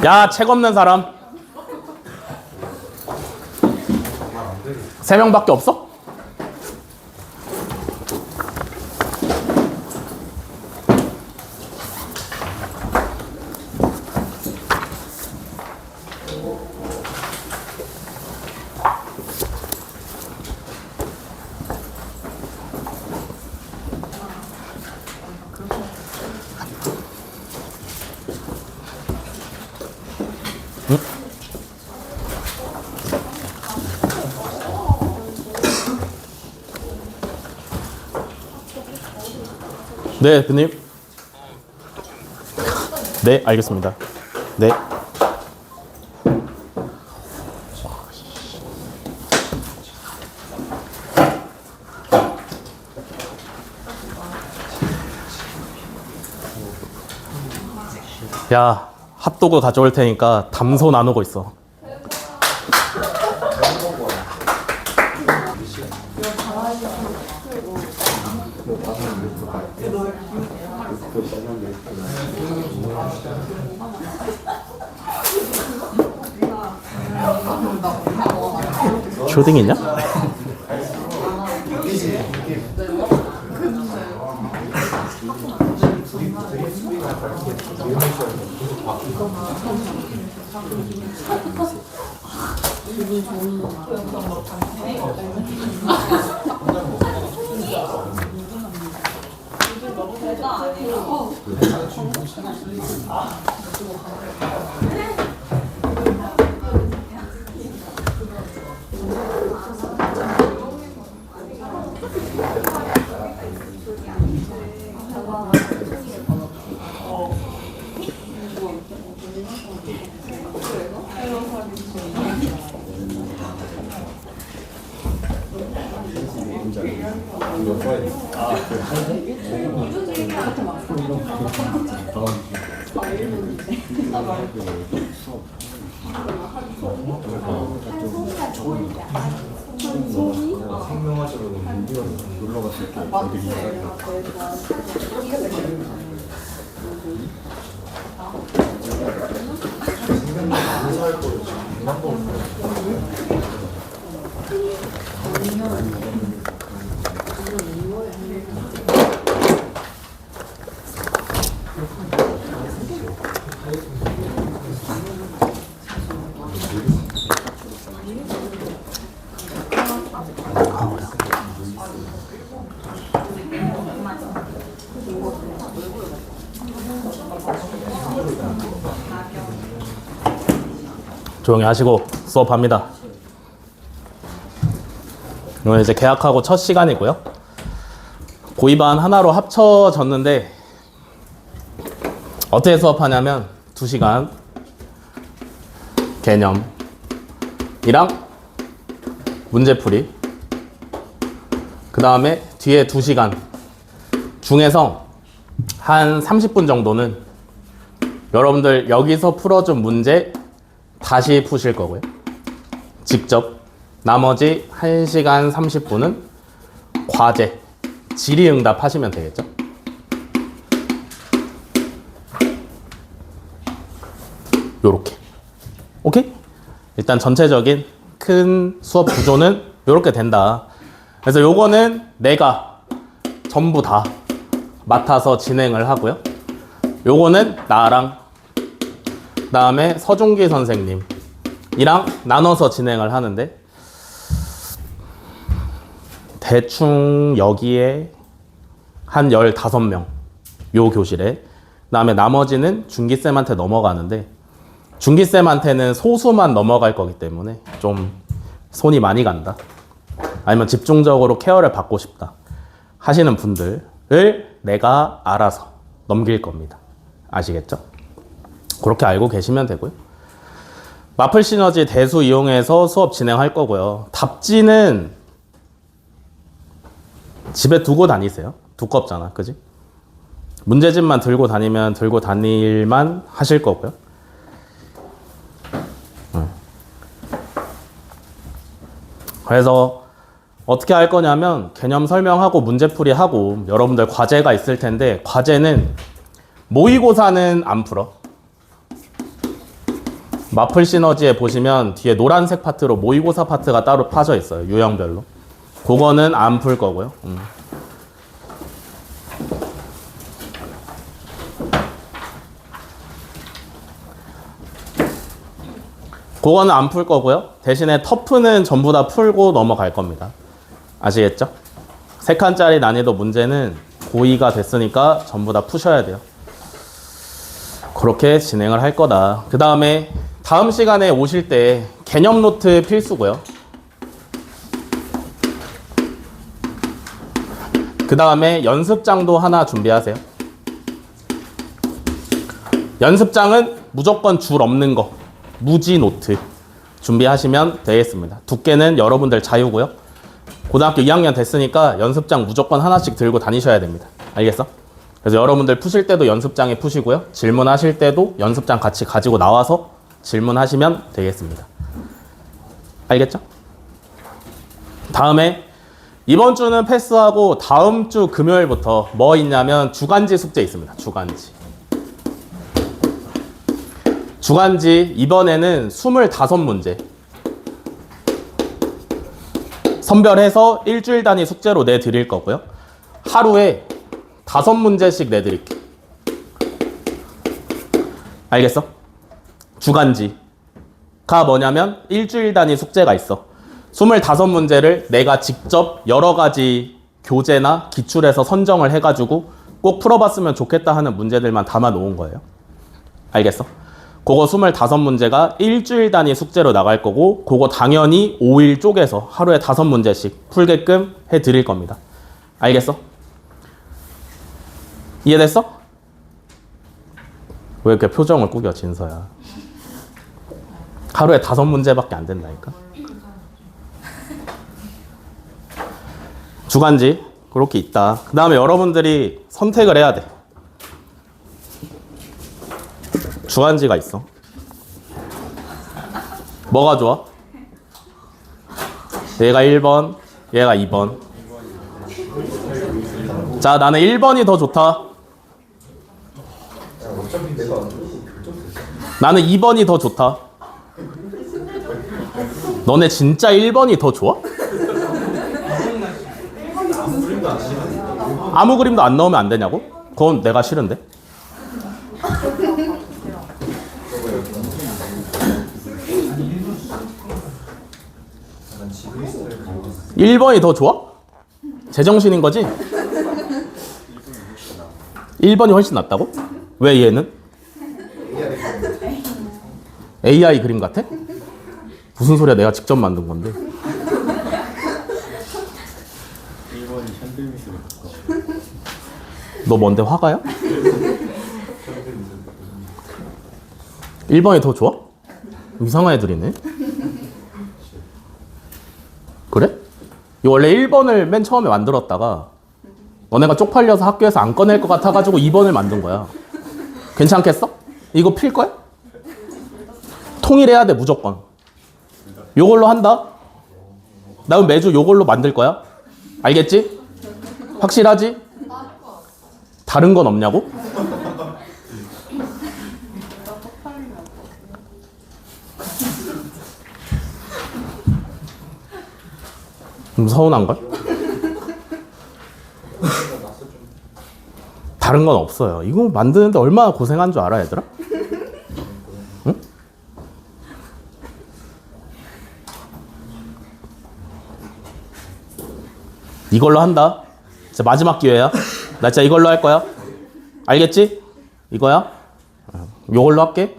야, 책 없는 사람 3명밖에 없어? 네, 대표님. 네, 알겠습니다. 네. 야, 핫도그 가져올 테니까 담소 나누고 있어. 초딩 있냐? 조용히 하시고 수업합니다. 오늘 이제 개학하고 첫 시간이고요. 고이반 하나로 합쳐졌는데 어떻게 수업하냐면 2시간 개념이랑 문제풀이, 그 다음에 뒤에 2시간 중에서 한 30분 정도는 여러분들 여기서 풀어준 문제 다시 푸실 거고요. 직접. 나머지 1시간 30분은 과제, 질의응답 하시면 되겠죠. 요렇게. 오케이? 일단 전체적인 큰 수업 구조는 요렇게 된다. 그래서 요거는 내가 전부 다 맡아서 진행을 하고요. 요거는 나랑 그 다음에 서중기 선생님이랑 나눠서 진행을 하는데, 대충 여기에 한 15명, 요 교실에. 그 다음에 나머지는 준기쌤한테 넘어가는데, 준기쌤한테는 소수만 넘어갈 거기 때문에 좀 손이 많이 간다. 아니면 집중적으로 케어를 받고 싶다 하시는 분들을 내가 알아서 넘길 겁니다. 아시겠죠? 그렇게 알고 계시면 되고요. 마플 시너지 대수 이용해서 수업 진행할 거고요. 답지는 집에 두고 다니세요. 두껍잖아, 그지? 문제집만 들고 다니면 들고 다닐만 하실 거고요. 그래서 어떻게 할 거냐면 개념 설명하고 문제풀이 하고 여러분들 과제가 있을 텐데 과제는 모의고사는 안 풀어. 마플 시너지에 보시면 뒤에 노란색 파트로 모의고사 파트가 따로 파져 있어요. 유형별로. 그거는 안 풀 거고요. 그거는 안 풀 거고요. 대신에 터프는 전부 다 풀고 넘어갈 겁니다. 아시겠죠? 3칸짜리 난이도 문제는 고2가 됐으니까 전부 다 푸셔야 돼요. 그렇게 진행을 할 거다. 그 다음에 다음 시간에 오실 때 개념 노트 필수고요. 그 다음에 연습장도 하나 준비하세요. 연습장은 무조건 줄 없는 거, 무지 노트 준비하시면 되겠습니다. 두께는 여러분들 자유고요. 고등학교 2학년 됐으니까 연습장 무조건 하나씩 들고 다니셔야 됩니다. 알겠어? 그래서 여러분들 푸실 때도 연습장에 푸시고요. 질문하실 때도 연습장 같이 가지고 나와서 질문하시면 되겠습니다. 알겠죠? 다음에 이번 주는 패스하고 다음 주 금요일부터 뭐 있냐면 주간지 숙제 있습니다. 주간지 이번에는 25문제 선별해서 일주일 단위 숙제로 내드릴 거고요. 하루에 5문제씩 내드릴게요. 알겠어? 주간지가 뭐냐면 일주일 단위 숙제가 있어. 25문제를 내가 직접 여러 가지 교재나 기출에서 선정을 해가지고 꼭 풀어봤으면 좋겠다 하는 문제들만 담아 놓은 거예요. 알겠어? 그거 25문제가 일주일 단위 숙제로 나갈 거고 그거 당연히 5일 쪼개서 하루에 5문제씩 풀게끔 해드릴 겁니다. 알겠어? 이해됐어? 왜 이렇게 표정을 꾸겨 진서야? 하루에 5문제밖에 안 된다니까? 주간지 그렇게 있다. 그 다음에 여러분들이 선택을 해야 돼. 주간지가 있어. 뭐가 좋아? 얘가 1번, 얘가 2번. 자, 나는 1번이 더 좋다. 나는 2번이 더 좋다. 너네 진짜 1번이 더 좋아? 아무 그림도 안 넣으면 안 되냐고? 그건 내가 싫은데. (1번이) 더 좋아? 제정신인 거지? 1번이 훨씬 낫다고? 왜 얘는? AI 그림 같아? 무슨 소리야, 내가 직접 만든 건데. 1번이 현대미술. 너 뭔데, 화가야? 1번이 더 좋아? 이상한 애들이네. 그래? 이 원래 1번을 맨 처음에 만들었다가 너네가 쪽팔려서 학교에서 안 꺼낼 것 같아가지고 2번을 만든 거야. 괜찮겠어? 이거 필 거야? 통일해야 돼, 무조건. 요걸로 한다? 나 매주 요걸로 만들 거야. 알겠지? 확실하지? 다른 건 없냐고? 서운한걸? 다른 건 없어요. 이거 만드는데 얼마나 고생한 줄 알아, 얘들아? 응? 이걸로 한다. 진짜 마지막 기회야. 나 진짜 이걸로 할 거야. 알겠지? 이거야? 이걸로 할게.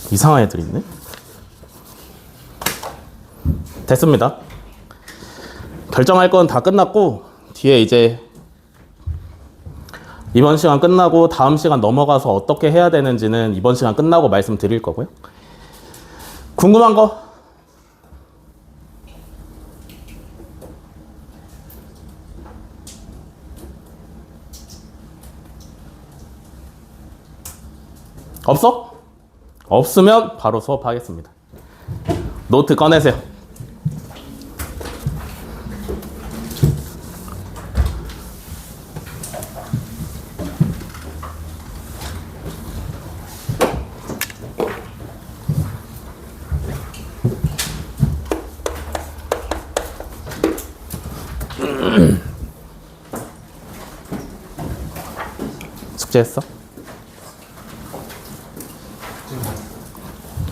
이상한 애들 있네. 됐습니다. 결정할 건 다 끝났고 뒤에 이제 이번 시간 끝나고 다음 시간 넘어가서 어떻게 해야 되는지는 이번 시간 끝나고 말씀드릴 거고요. 궁금한 거? 없어? 없으면 바로 수업하겠습니다. 노트 꺼내세요. 숙제했어?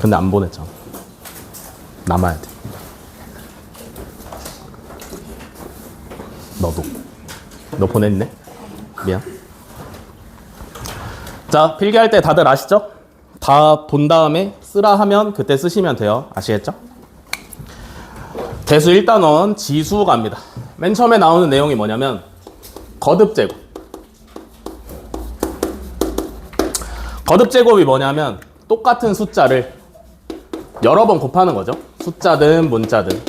근데 안 보냈잖아. 남아야 돼. 너도. 너 보냈네? 미안. 자, 필기할 때 다들 아시죠? 다 본 다음에 쓰라 하면 그때 쓰시면 돼요. 아시겠죠? 대수 1단원 지수 갑니다. 맨 처음에 나오는 내용이 뭐냐면 거듭제곱. 거듭제곱이 뭐냐면 똑같은 숫자를 여러 번 곱하는 거죠. 숫자든 문자든.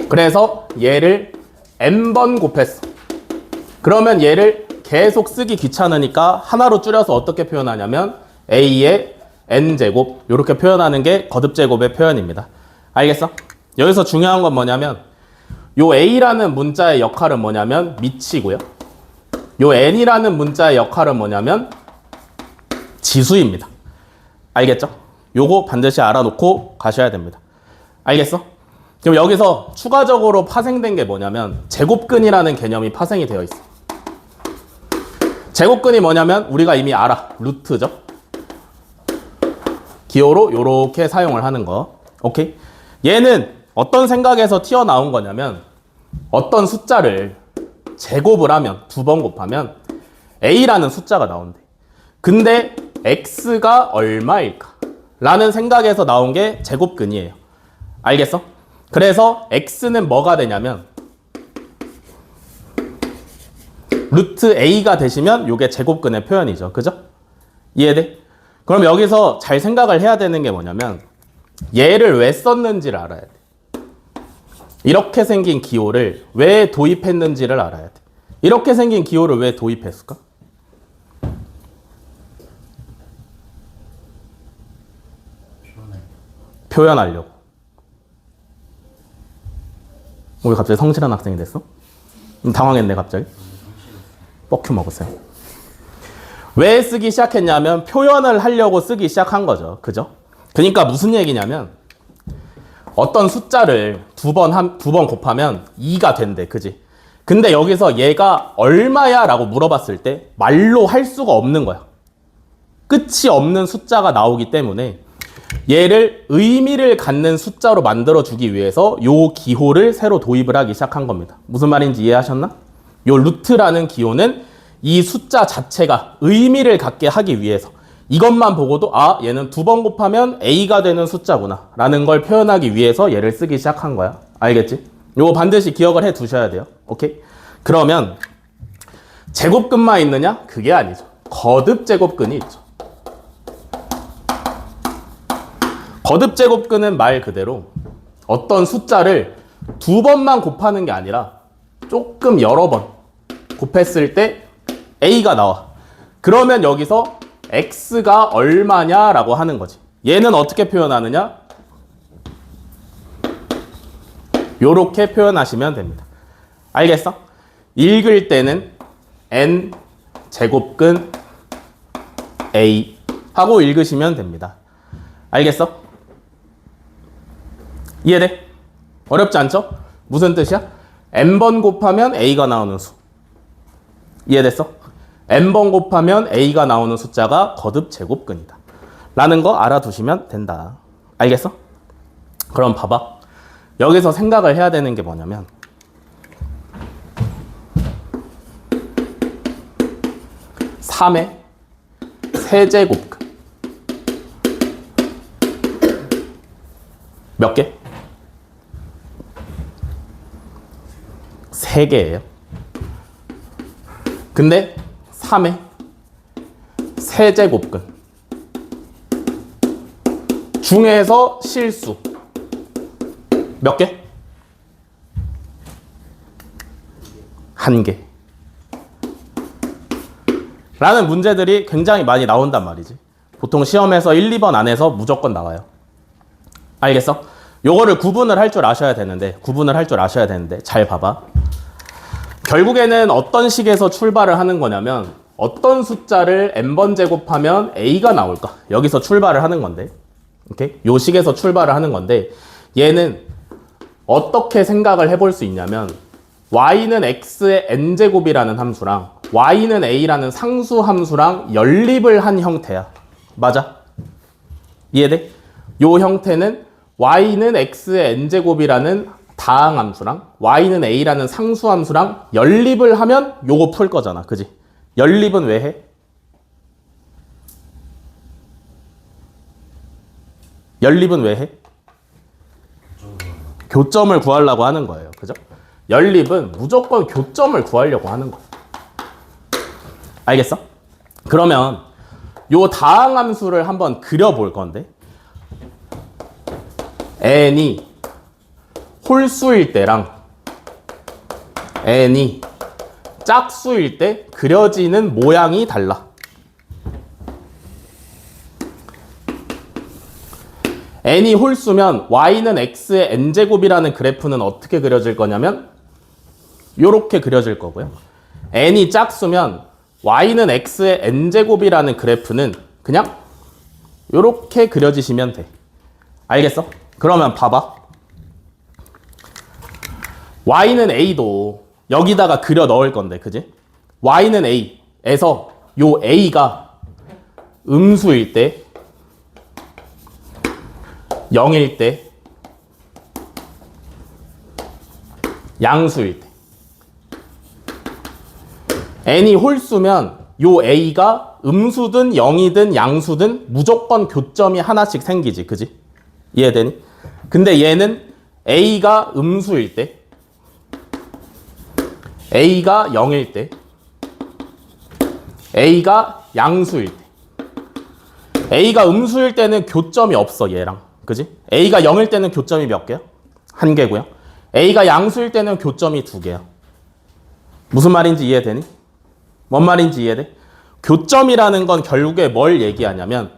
그래서 얘를 n번 곱했어. 그러면 얘를 계속 쓰기 귀찮으니까 하나로 줄여서 어떻게 표현하냐면 a의 n제곱 이렇게 표현하는 게 거듭제곱의 표현입니다. 알겠어? 여기서 중요한 건 뭐냐면 요 a라는 문자의 역할은 뭐냐면 미치고요. 요 n이라는 문자의 역할은 뭐냐면 지수입니다. 알겠죠? 요거 반드시 알아놓고 가셔야 됩니다. 알겠어? 그럼 여기서 추가적으로 파생된 게 뭐냐면 제곱근이라는 개념이 파생이 되어 있어. 제곱근이 뭐냐면 우리가 이미 알아. 루트죠? 기호로 요렇게 사용을 하는 거. 오케이? 얘는 어떤 생각에서 튀어나온 거냐면 어떤 숫자를 제곱을 하면 두 번 곱하면 a라는 숫자가 나온대. 근데 x가 얼마일까? 라는 생각에서 나온 게 제곱근이에요. 알겠어? 그래서 x는 뭐가 되냐면 루트 a가 되시면 이게 제곱근의 표현이죠. 그죠? 이해돼? 그럼 여기서 잘 생각을 해야 되는 게 뭐냐면 얘를 왜 썼는지를 알아야 돼. 이렇게 생긴 기호를 왜 도입했는지를 알아야 돼. 이렇게 생긴 기호를 왜 도입했을까? 표현하려고. 왜 갑자기 성실한 학생이 됐어? 당황했네 갑자기. 뻑큐 먹었어요. 왜 쓰기 시작했냐면 표현을 하려고 쓰기 시작한 거죠. 그죠? 그러니까 무슨 얘기냐면 어떤 숫자를 두 번 곱하면 2가 된대. 그지? 근데 여기서 얘가 얼마야? 라고 물어봤을 때 말로 할 수가 없는 거야. 끝이 없는 숫자가 나오기 때문에 얘를 의미를 갖는 숫자로 만들어주기 위해서 요 기호를 새로 도입을 하기 시작한 겁니다. 무슨 말인지 이해하셨나? 요 루트라는 기호는 이 숫자 자체가 의미를 갖게 하기 위해서 이것만 보고도 아 얘는 두 번 곱하면 a가 되는 숫자구나 라는 걸 표현하기 위해서 얘를 쓰기 시작한 거야. 알겠지? 요거 반드시 기억을 해 두셔야 돼요. 오케이? 그러면 제곱근만 있느냐? 그게 아니죠. 거듭제곱근이 있죠. 거듭제곱근은 말 그대로 어떤 숫자를 두 번만 곱하는 게 아니라 조금 여러 번 곱했을 때 a가 나와. 그러면 여기서 x가 얼마냐라고 하는 거지. 얘는 어떻게 표현하느냐? 요렇게 표현하시면 됩니다. 알겠어? 읽을 때는 n 제곱근 a 하고 읽으시면 됩니다. 알겠어? 이해돼? 어렵지 않죠? 무슨 뜻이야? n번 곱하면 a가 나오는 수. 이해됐어? n번 곱하면 a가 나오는 숫자가 거듭 제곱근이다 라는 거 알아두시면 된다. 알겠어? 그럼 봐봐. 여기서 생각을 해야 되는 게 뭐냐면 3의 세제곱근 몇 개? 3개예요. 근데 3의 세제곱근 중에서 실수 몇 개? 1개 라는 문제들이 굉장히 많이 나온단 말이지. 보통 시험에서 1, 2번 안에서 무조건 나와요. 알겠어? 요거를 구분을 할 줄 아셔야 되는데 잘 봐봐. 결국에는 어떤 식에서 출발을 하는 거냐면 어떤 숫자를 n번 제곱하면 a가 나올까? 여기서 출발을 하는 건데, 오케이? 요 식에서 출발을 하는 건데, 얘는 어떻게 생각을 해볼 수 있냐면 y는 x의 n제곱이라는 함수랑 y는 a라는 상수 함수랑 연립을 한 형태야. 맞아? 이해돼? 요 형태는 y는 x의 n제곱이라는 다항함수랑 y는 a라는 상수함수랑 연립을 하면 요거 풀 거잖아. 그지? 연립은 왜 해? 연립은 왜 해? 교점을 구하려고 하는 거예요. 그죠? 연립은 무조건 교점을 구하려고 하는 거예요. 알겠어? 그러면 요 다항함수를 한번 그려볼 건데 n이 홀수일 때랑 n이 짝수일 때 그려지는 모양이 달라. n이 홀수면 y는 x의 n제곱이라는 그래프는 어떻게 그려질 거냐면 요렇게 그려질 거고요. n이 짝수면 y는 x의 n제곱이라는 그래프는 그냥 요렇게 그려지시면 돼. 알겠어? 그러면 봐봐. y는 a도 여기다가 그려 넣을 건데, 그지? y는 a에서 요 a가 음수일 때, 0일 때, 양수일 때. n이 홀수면 요 a가 음수든 0이든 양수든 무조건 교점이 하나씩 생기지, 그지? 이해되니? 근데 얘는 a가 음수일 때, a가 0일 때, a가 양수일 때. a가 음수일 때는 교점이 없어, 얘랑. 그지? a가 0일 때는 교점이 몇 개야? 한 개고요. a가 양수일 때는 교점이 두 개야. 무슨 말인지 이해되니? 뭔 말인지 이해돼? 교점이라는 건 결국에 뭘 얘기하냐면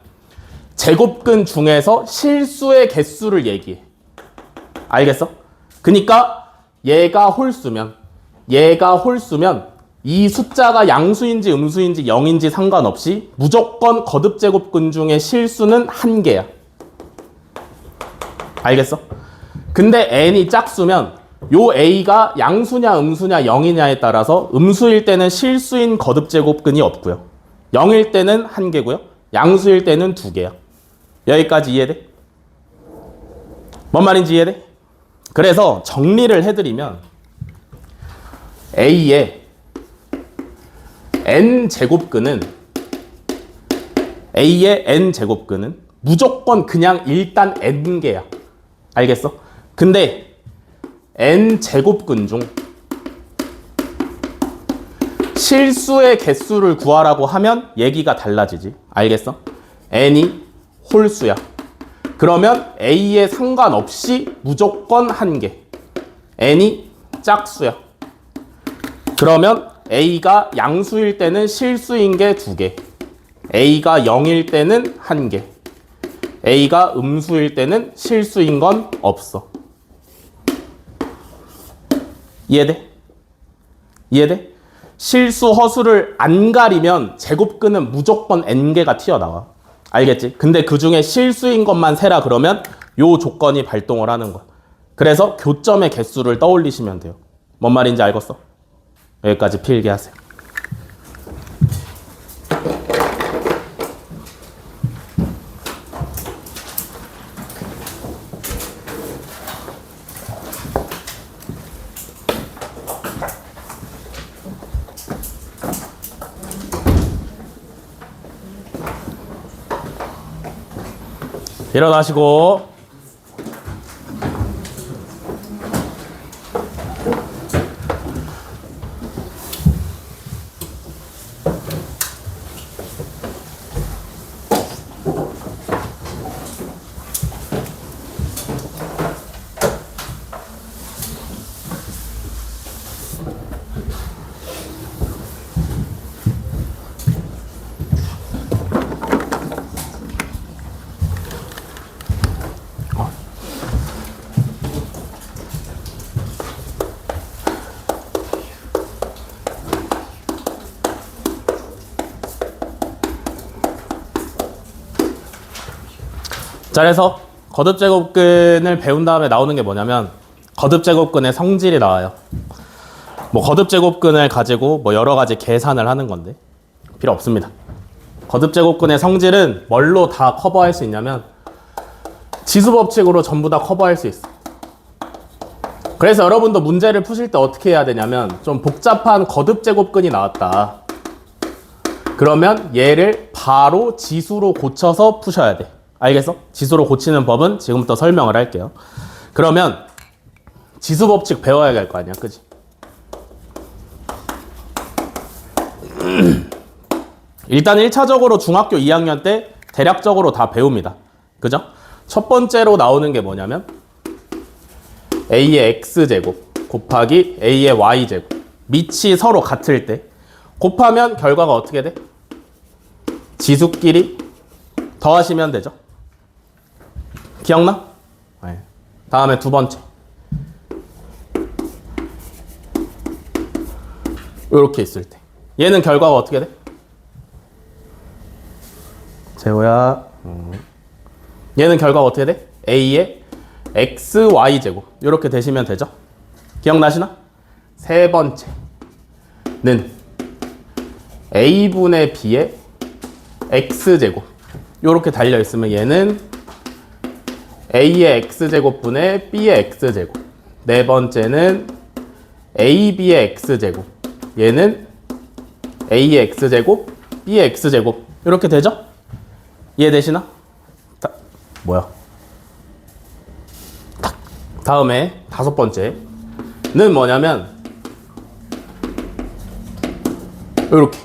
제곱근 중에서 실수의 개수를 얘기해. 알겠어? 그러니까 얘가 홀수면 이 숫자가 양수인지 음수인지 0인지 상관없이 무조건 거듭제곱근 중에 실수는 한 개야. 알겠어? 근데 n이 짝수면 요 a가 양수냐 음수냐 0이냐에 따라서 음수일 때는 실수인 거듭제곱근이 없고요. 0일 때는 한 개고요. 양수일 때는 두 개야. 여기까지 이해돼? 뭔 말인지 이해돼? 그래서 정리를 해드리면 a의 n제곱근은 무조건 그냥 일단 n개야. 알겠어? 근데 n제곱근 중 실수의 개수를 구하라고 하면 얘기가 달라지지. 알겠어? n이 홀수야. 그러면 a에 상관없이 무조건 한 개. n이 짝수야. 그러면 a가 양수일 때는 실수인 게 두 개. a가 0일 때는 한 개. a가 음수일 때는 실수인 건 없어. 이해돼? 이해돼? 실수 허수를 안 가리면 제곱근은 무조건 n개가 튀어나와. 알겠지? 근데 그 중에 실수인 것만 세라 그러면 요 조건이 발동을 하는 거야. 그래서 교점의 개수를 떠올리시면 돼요. 뭔 말인지 알겠어? 여기까지 필기하세요. 일어나시고 자, 그래서 거듭제곱근을 배운 다음에 나오는 게 뭐냐면 거듭제곱근의 성질이 나와요. 뭐 거듭제곱근을 가지고 뭐 여러 가지 계산을 하는 건데 필요 없습니다. 거듭제곱근의 성질은 뭘로 다 커버할 수 있냐면 지수법칙으로 전부 다 커버할 수 있어. 그래서 여러분도 문제를 푸실 때 어떻게 해야 되냐면 좀 복잡한 거듭제곱근이 나왔다. 그러면 얘를 바로 지수로 고쳐서 푸셔야 돼. 알겠어? 지수로 고치는 법은 지금부터 설명을 할게요. 그러면 지수법칙 배워야 할 거 아니야, 그지? 일단 1차적으로 중학교 2학년 때 대략적으로 다 배웁니다. 그죠? 첫 번째로 나오는 게 뭐냐면 a의 x제곱 곱하기 a의 y제곱 밑이 서로 같을 때 곱하면 결과가 어떻게 돼? 지수끼리 더하시면 되죠. 기억나? 네. 다음에 두 번째 이렇게 있을 때 얘는 결과가 어떻게 돼? 재호야 얘는 결과가 어떻게 돼? a의 xy제곱 이렇게 되시면 되죠. 기억나시나? 세 번째는 a분의 b의 x제곱 이렇게 달려있으면 얘는 a의 x제곱분의 b의 x제곱. 네 번째는 ab의 x제곱 얘는 a의 x제곱 b의 x제곱 이렇게 되죠? 이해되시나? 뭐야? 다음에 다섯 번째는 뭐냐면 이렇게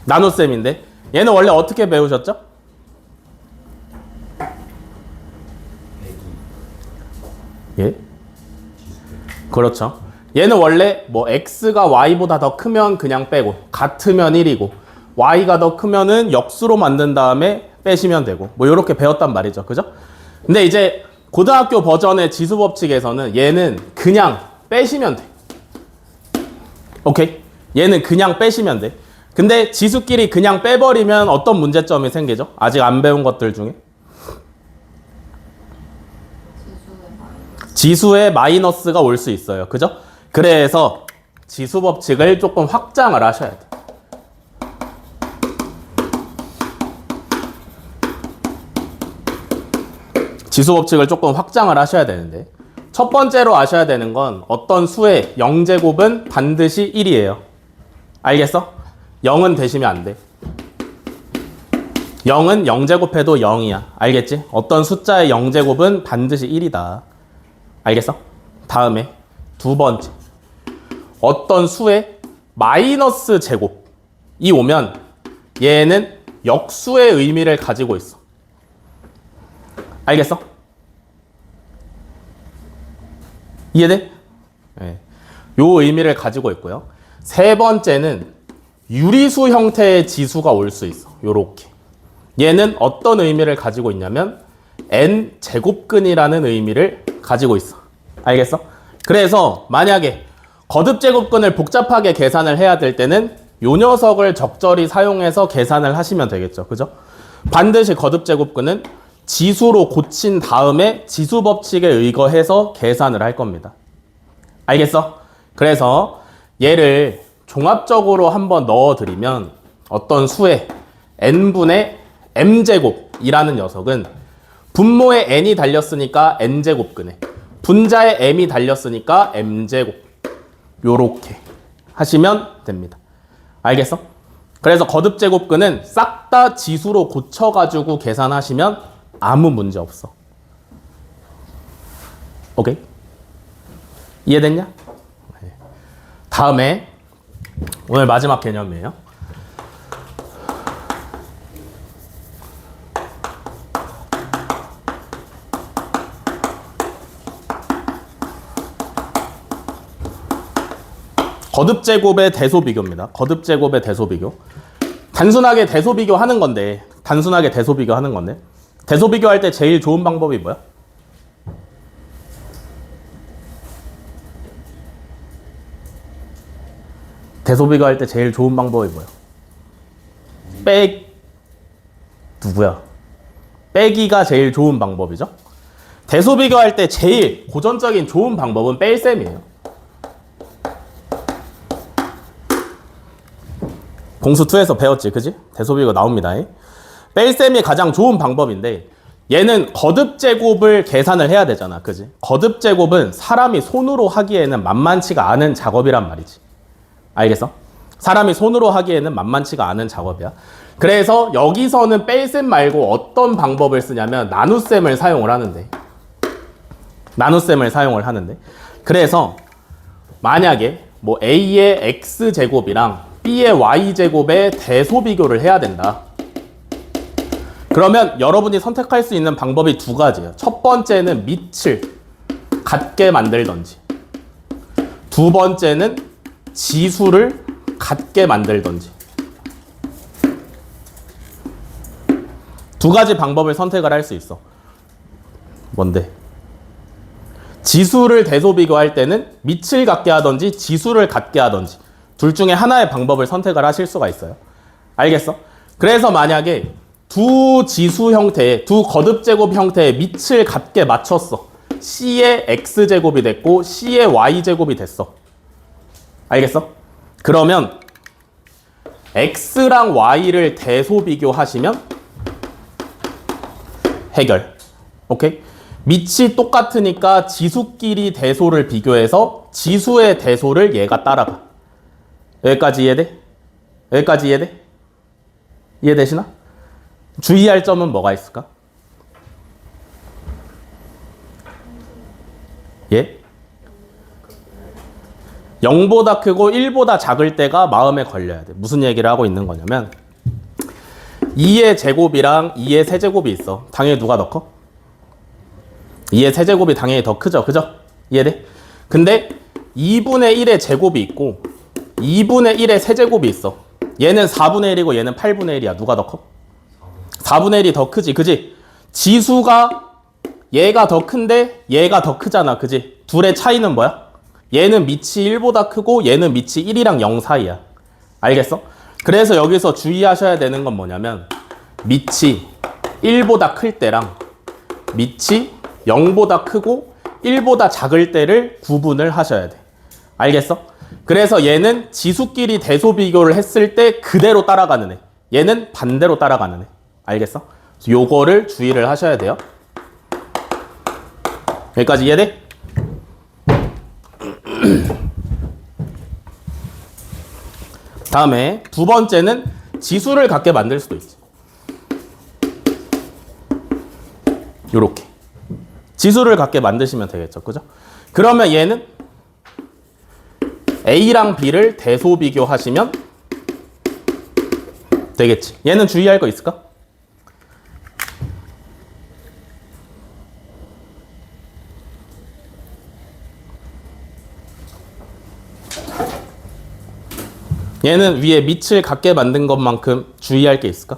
나눗셈인데 얘는 원래 어떻게 배우셨죠? 예? 그렇죠. 얘는 원래 뭐 x가 y보다 더 크면 그냥 빼고 같으면 1이고 y가 더 크면은 역수로 만든 다음에 빼시면 되고 뭐 이렇게 배웠단 말이죠. 그죠? 근데 이제 고등학교 버전의 지수법칙에서는 얘는 그냥 빼시면 돼. 오케이? 얘는 그냥 빼시면 돼. 근데 지수끼리 그냥 빼버리면 어떤 문제점이 생기죠? 아직 안 배운 것들 중에 지수의 마이너스가 올 수 있어요. 그죠? 그래서 지수법칙을 조금 확장을 하셔야 돼. 지수법칙을 조금 확장을 하셔야 되는데 첫 번째로 아셔야 되는 건 어떤 수의 0제곱은 반드시 1이에요. 알겠어? 0은 대시면 안 돼. 0은 0제곱해도 0이야. 알겠지? 어떤 숫자의 0제곱은 반드시 1이다. 알겠어? 다음에 두 번째. 어떤 수의 마이너스 제곱이 오면 얘는 역수의 의미를 가지고 있어. 알겠어? 이해돼? 네. 요 의미를 가지고 있고요. 세 번째는 유리수 형태의 지수가 올 수 있어. 요렇게. 얘는 어떤 의미를 가지고 있냐면 n 제곱근이라는 의미를 가지고 있어. 알겠어? 그래서 만약에 거듭제곱근을 복잡하게 계산을 해야 될 때는 요 녀석을 적절히 사용해서 계산을 하시면 되겠죠. 그죠? 반드시 거듭제곱근은 지수로 고친 다음에 지수법칙에 의거해서 계산을 할 겁니다. 알겠어? 그래서 얘를 종합적으로 한번 넣어드리면 어떤 수의 n분의 m제곱이라는 녀석은 분모에 n이 달렸으니까 n제곱근에 분자에 m이 달렸으니까 m제곱 요렇게 하시면 됩니다. 알겠어? 그래서 거듭제곱근은 싹 다 지수로 고쳐가지고 계산하시면 아무 문제 없어. 오케이? 이해됐냐? 네. 다음에 오늘 마지막 개념이에요. 거듭제곱의 대소비교입니다. 거듭제곱의 대소비교. 단순하게 대소비교 하는 건데 대소비교 할 때 제일 좋은 방법이 뭐야? 대소비교 할 때 제일 좋은 방법이 뭐야? 누구야? 빼기가 제일 좋은 방법이죠. 대소 비교할 때 제일 고전적인 좋은 방법은 뺄셈이에요. 공수2에서 배웠지, 그지? 대소 비교 나옵니다. 뺄셈이 가장 좋은 방법인데 얘는 거듭 제곱을 계산을 해야 되잖아, 그지? 거듭 제곱은 사람이 손으로 하기에는 만만치가 않은 작업이란 말이지. 알겠어? 사람이 손으로 하기에는 만만치가 않은 작업이야. 그래서 여기서는 뺄셈 말고 어떤 방법을 쓰냐면 나눗셈을 사용을 하는데, 나눗셈을 사용을 하는데, 그래서 만약에 뭐 A의 X제곱이랑 B의 Y제곱의 대소 비교를 해야 된다. 그러면 여러분이 선택할 수 있는 방법이 두 가지예요. 첫 번째는 밑을 같게 만들던지, 두 번째는 지수를 같게 만들던지. 두 가지 방법을 선택을 할 수 있어. 뭔데? 지수를 대소 비교할 때는 밑을 같게 하던지 지수를 같게 하던지 둘 중에 하나의 방법을 선택을 하실 수가 있어요. 알겠어? 그래서 만약에 두 지수 형태의, 두 거듭 제곱 형태의 밑을 같게 맞췄어. C의 X제곱이 됐고 C의 Y제곱이 됐어. 알겠어? 그러면 X랑 Y를 대소 비교하시면 해결. 오케이? 밑이 똑같으니까 지수끼리 대소를 비교해서 지수의 대소를 얘가 따라가. 여기까지 이해돼? 여기까지 이해돼? 이해되시나? 주의할 점은 뭐가 있을까? 예? 0보다 크고 1보다 작을 때가 마음에 걸려야 돼. 무슨 얘기를 하고 있는 거냐면 2의 제곱이랑 2의 세제곱이 있어. 당연히 누가 더 커? 2의 세제곱이 당연히 더 크죠. 그죠? 이해돼? 근데 2분의 1의 제곱이 있고 2분의 1의 세제곱이 있어. 얘는 4분의 1이고 얘는 8분의 1이야. 누가 더 커? 4분의 1이 더 크지. 그지? 지수가 얘가 더 큰데 얘가 더 크잖아. 그지? 둘의 차이는 뭐야? 얘는 밑이 1보다 크고 얘는 밑이 1이랑 0 사이야. 알겠어? 그래서 여기서 주의하셔야 되는 건 뭐냐면 밑이 1보다 클 때랑 밑이 0보다 크고 1보다 작을 때를 구분을 하셔야 돼. 알겠어? 그래서 얘는 지수끼리 대소 비교를 했을 때 그대로 따라가는 애. 얘는 반대로 따라가는 애. 알겠어? 요거를 주의를 하셔야 돼요. 여기까지 이해돼? 다음에 두 번째는 지수를 갖게 만들 수도 있지. 요렇게 지수를 갖게 만드시면 되겠죠. 그죠? 그러면 얘는 A랑 B를 대소 비교하시면 되겠지. 얘는 주의할 거 있을까? 얘는 위에 밑을 같게 만든 것만큼 주의할 게 있을까?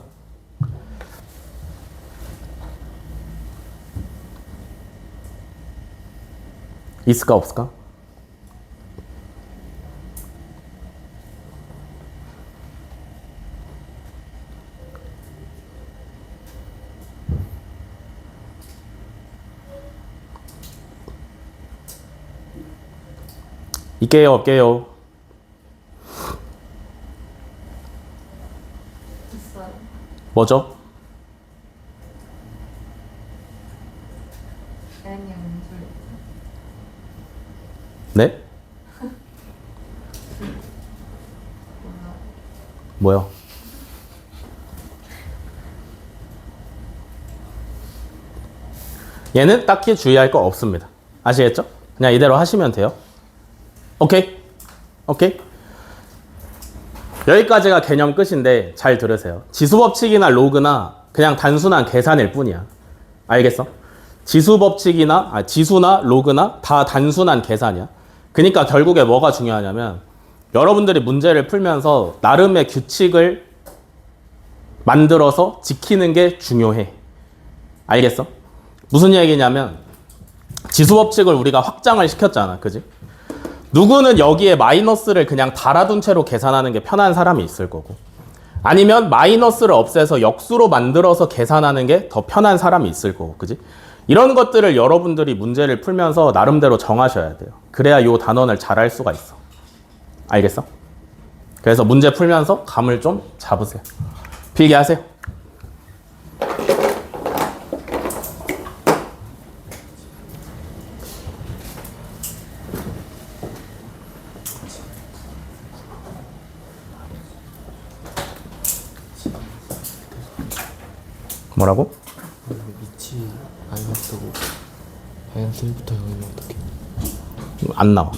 있을까 없을까? 있게요 없게요? 있어요. 뭐죠? N이 음술. 네? 뭐요? 얘는 딱히 주의할 거 없습니다. 아시겠죠? 그냥 이대로 하시면 돼요. 오케이? 오케이? 여기까지가 개념 끝인데 잘 들으세요. 지수법칙이나 로그나 그냥 단순한 계산일 뿐이야. 알겠어? 지수법칙이나 지수나 로그나 다 단순한 계산이야. 그러니까 결국에 뭐가 중요하냐면 여러분들이 문제를 풀면서 나름의 규칙을 만들어서 지키는 게 중요해. 알겠어? 무슨 얘기냐면 지수법칙을 우리가 확장을 시켰잖아. 그지? 누구는 여기에 마이너스를 그냥 달아둔 채로 계산하는 게 편한 사람이 있을 거고 아니면 마이너스를 없애서 역수로 만들어서 계산하는 게 더 편한 사람이 있을 거고, 그지? 이런 것들을 여러분들이 문제를 풀면서 나름대로 정하셔야 돼요. 그래야 요 단원을 잘 할 수가 있어. 알겠어? 그래서 문제 풀면서 감을 좀 잡으세요. 필기하세요. 뭐라고? 위치 마이너스고 마이너스 1부터 0이면 어떡해? 안 나와.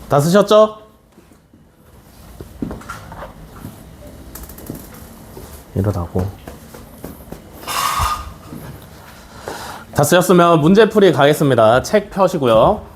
다 쓰셨죠? 이러다고. 다 쓰셨으면 문제풀이 가겠습니다. 책 펴시고요.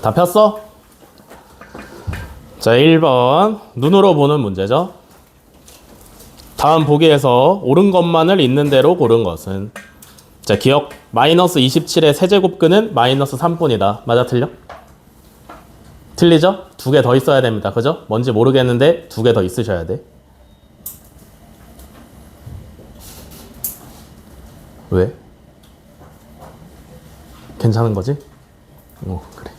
다 폈어? 자, 1번 눈으로 보는 문제죠. 다음 보기에서 옳은 것만을 있는 대로 고른 것은? 자, 기억. 마이너스 27의 세제곱근은 마이너스 3분이다. 맞아, 틀려? 틀리죠? 두 개 더 있어야 됩니다. 그죠? 뭔지 모르겠는데 두 개 더 있으셔야 돼. 왜? 괜찮은 거지? 그래.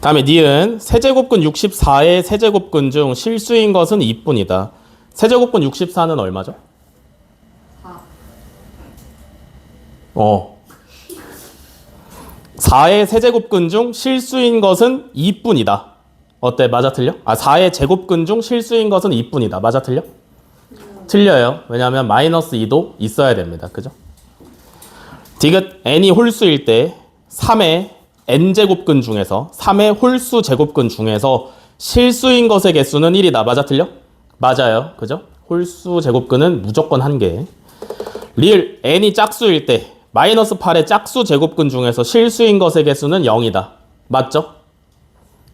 다음에 니은 세제곱근 64의 세제곱근 중 실수인 것은 2분이다. 세제곱근 64는 얼마죠? 4의 세제곱근 중 실수인 것은 2분이다. 어때? 맞아 틀려? 4의 제곱근 중 실수인 것은 2분이다. 맞아 틀려? 틀려요. 왜냐하면 마이너스 2도 있어야 됩니다. 그죠? 디귿 n이 홀수일 때 3의 n제곱근 중에서 3의 홀수 제곱근 중에서 실수인 것의 개수는 1이다. 맞아 틀려? 맞아요. 그죠? 홀수 제곱근은 무조건 1개. 리을 n이 짝수일 때 마이너스 8의 짝수 제곱근 중에서 실수인 것의 개수는 0이다. 맞죠?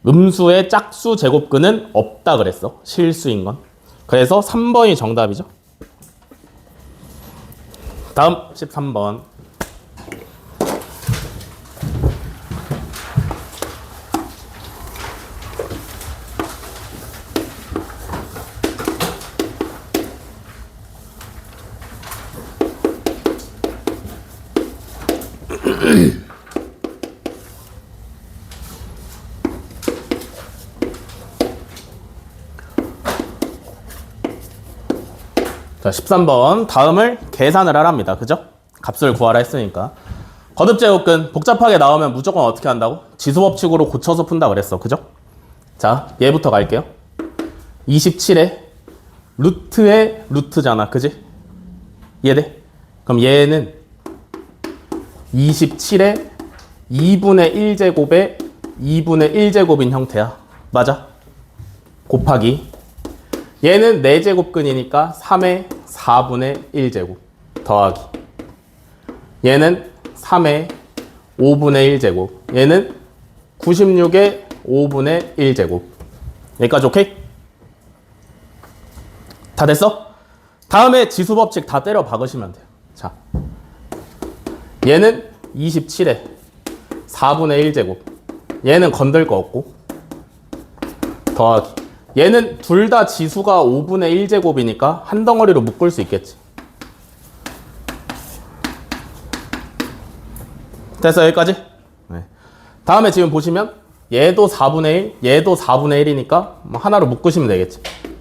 음수의 짝수 제곱근은 없다 그랬어. 실수인 건. 그래서 3번이 정답이죠. 다음 13번. 자, 13번. 다음을 계산을 하랍니다. 그죠? 값을 구하라 했으니까. 거듭제곱근 복잡하게 나오면 무조건 어떻게 한다고? 지수법칙으로 고쳐서 푼다 그랬어. 그죠? 자, 얘부터 갈게요. 27에 루트의 루트잖아. 그지? 이해돼? 그럼 얘는 27에 2분의 1제곱에 2분의 1제곱인 형태야. 맞아? 곱하기 얘는 4제곱근이니까 3의 4분의 1제곱 더하기 얘는 3의 5분의 1제곱 얘는 96의 5분의 1제곱 여기까지 오케이? 다 됐어? 다음에 지수법칙 다 때려 박으시면 돼요. 자, 얘는 27에 4분의 1제곱 얘는 건들 거 없고 더하기 얘는 둘 다 지수가 5분의 1제곱이니까 한 덩어리로 묶을 수 있겠지. 됐어 여기까지? 네. 다음에 지금 보시면 얘도 4분의 1, 얘도 4분의 1이니까 하나로 묶으시면 되겠지.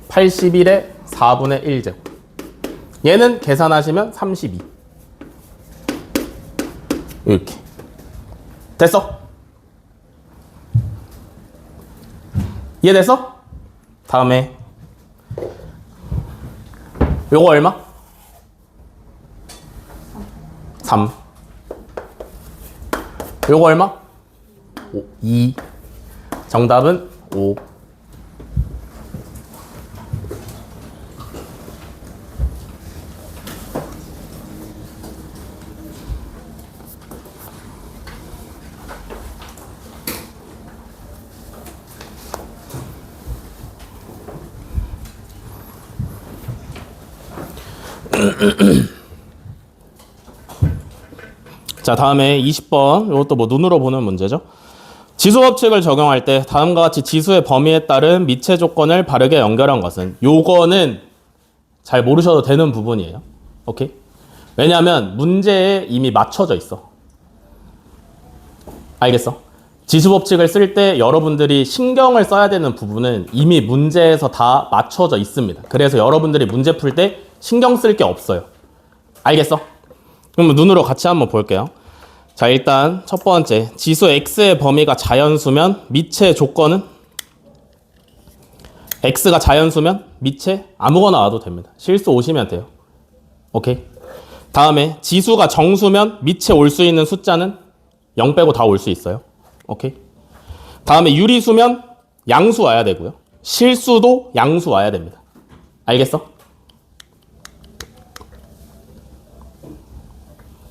81에 4분의 1제곱 얘는 계산하시면 32 이렇게 됐어? 이해됐어? 다음에 요거 얼마? 3 요거 얼마? 5, 2 정답은 5. 자, 다음에 20번. 이것도 뭐 눈으로 보는 문제죠. 지수 법칙을 적용할 때 다음과 같이 지수의 범위에 따른 미체 조건을 바르게 연결한 것은, 요거는 잘 모르셔도 되는 부분이에요. 오케이? 왜냐하면 문제에 이미 맞춰져 있어. 알겠어? 지수 법칙을 쓸 때 여러분들이 신경을 써야 되는 부분은 이미 문제에서 다 맞춰져 있습니다. 그래서 여러분들이 문제 풀 때 신경 쓸 게 없어요. 알겠어? 그럼 눈으로 같이 한번 볼게요. 자, 일단 첫 번째, 지수 x의 범위가 자연수면 미체 조건은? x가 자연수면 미체 아무거나 와도 됩니다. 실수 오시면 돼요. 오케이? 다음에 지수가 정수면 미체 올 수 있는 숫자는 0 빼고 다 올 수 있어요. 오케이? 다음에 유리수면 양수 와야 되고요. 실수도 양수 와야 됩니다. 알겠어?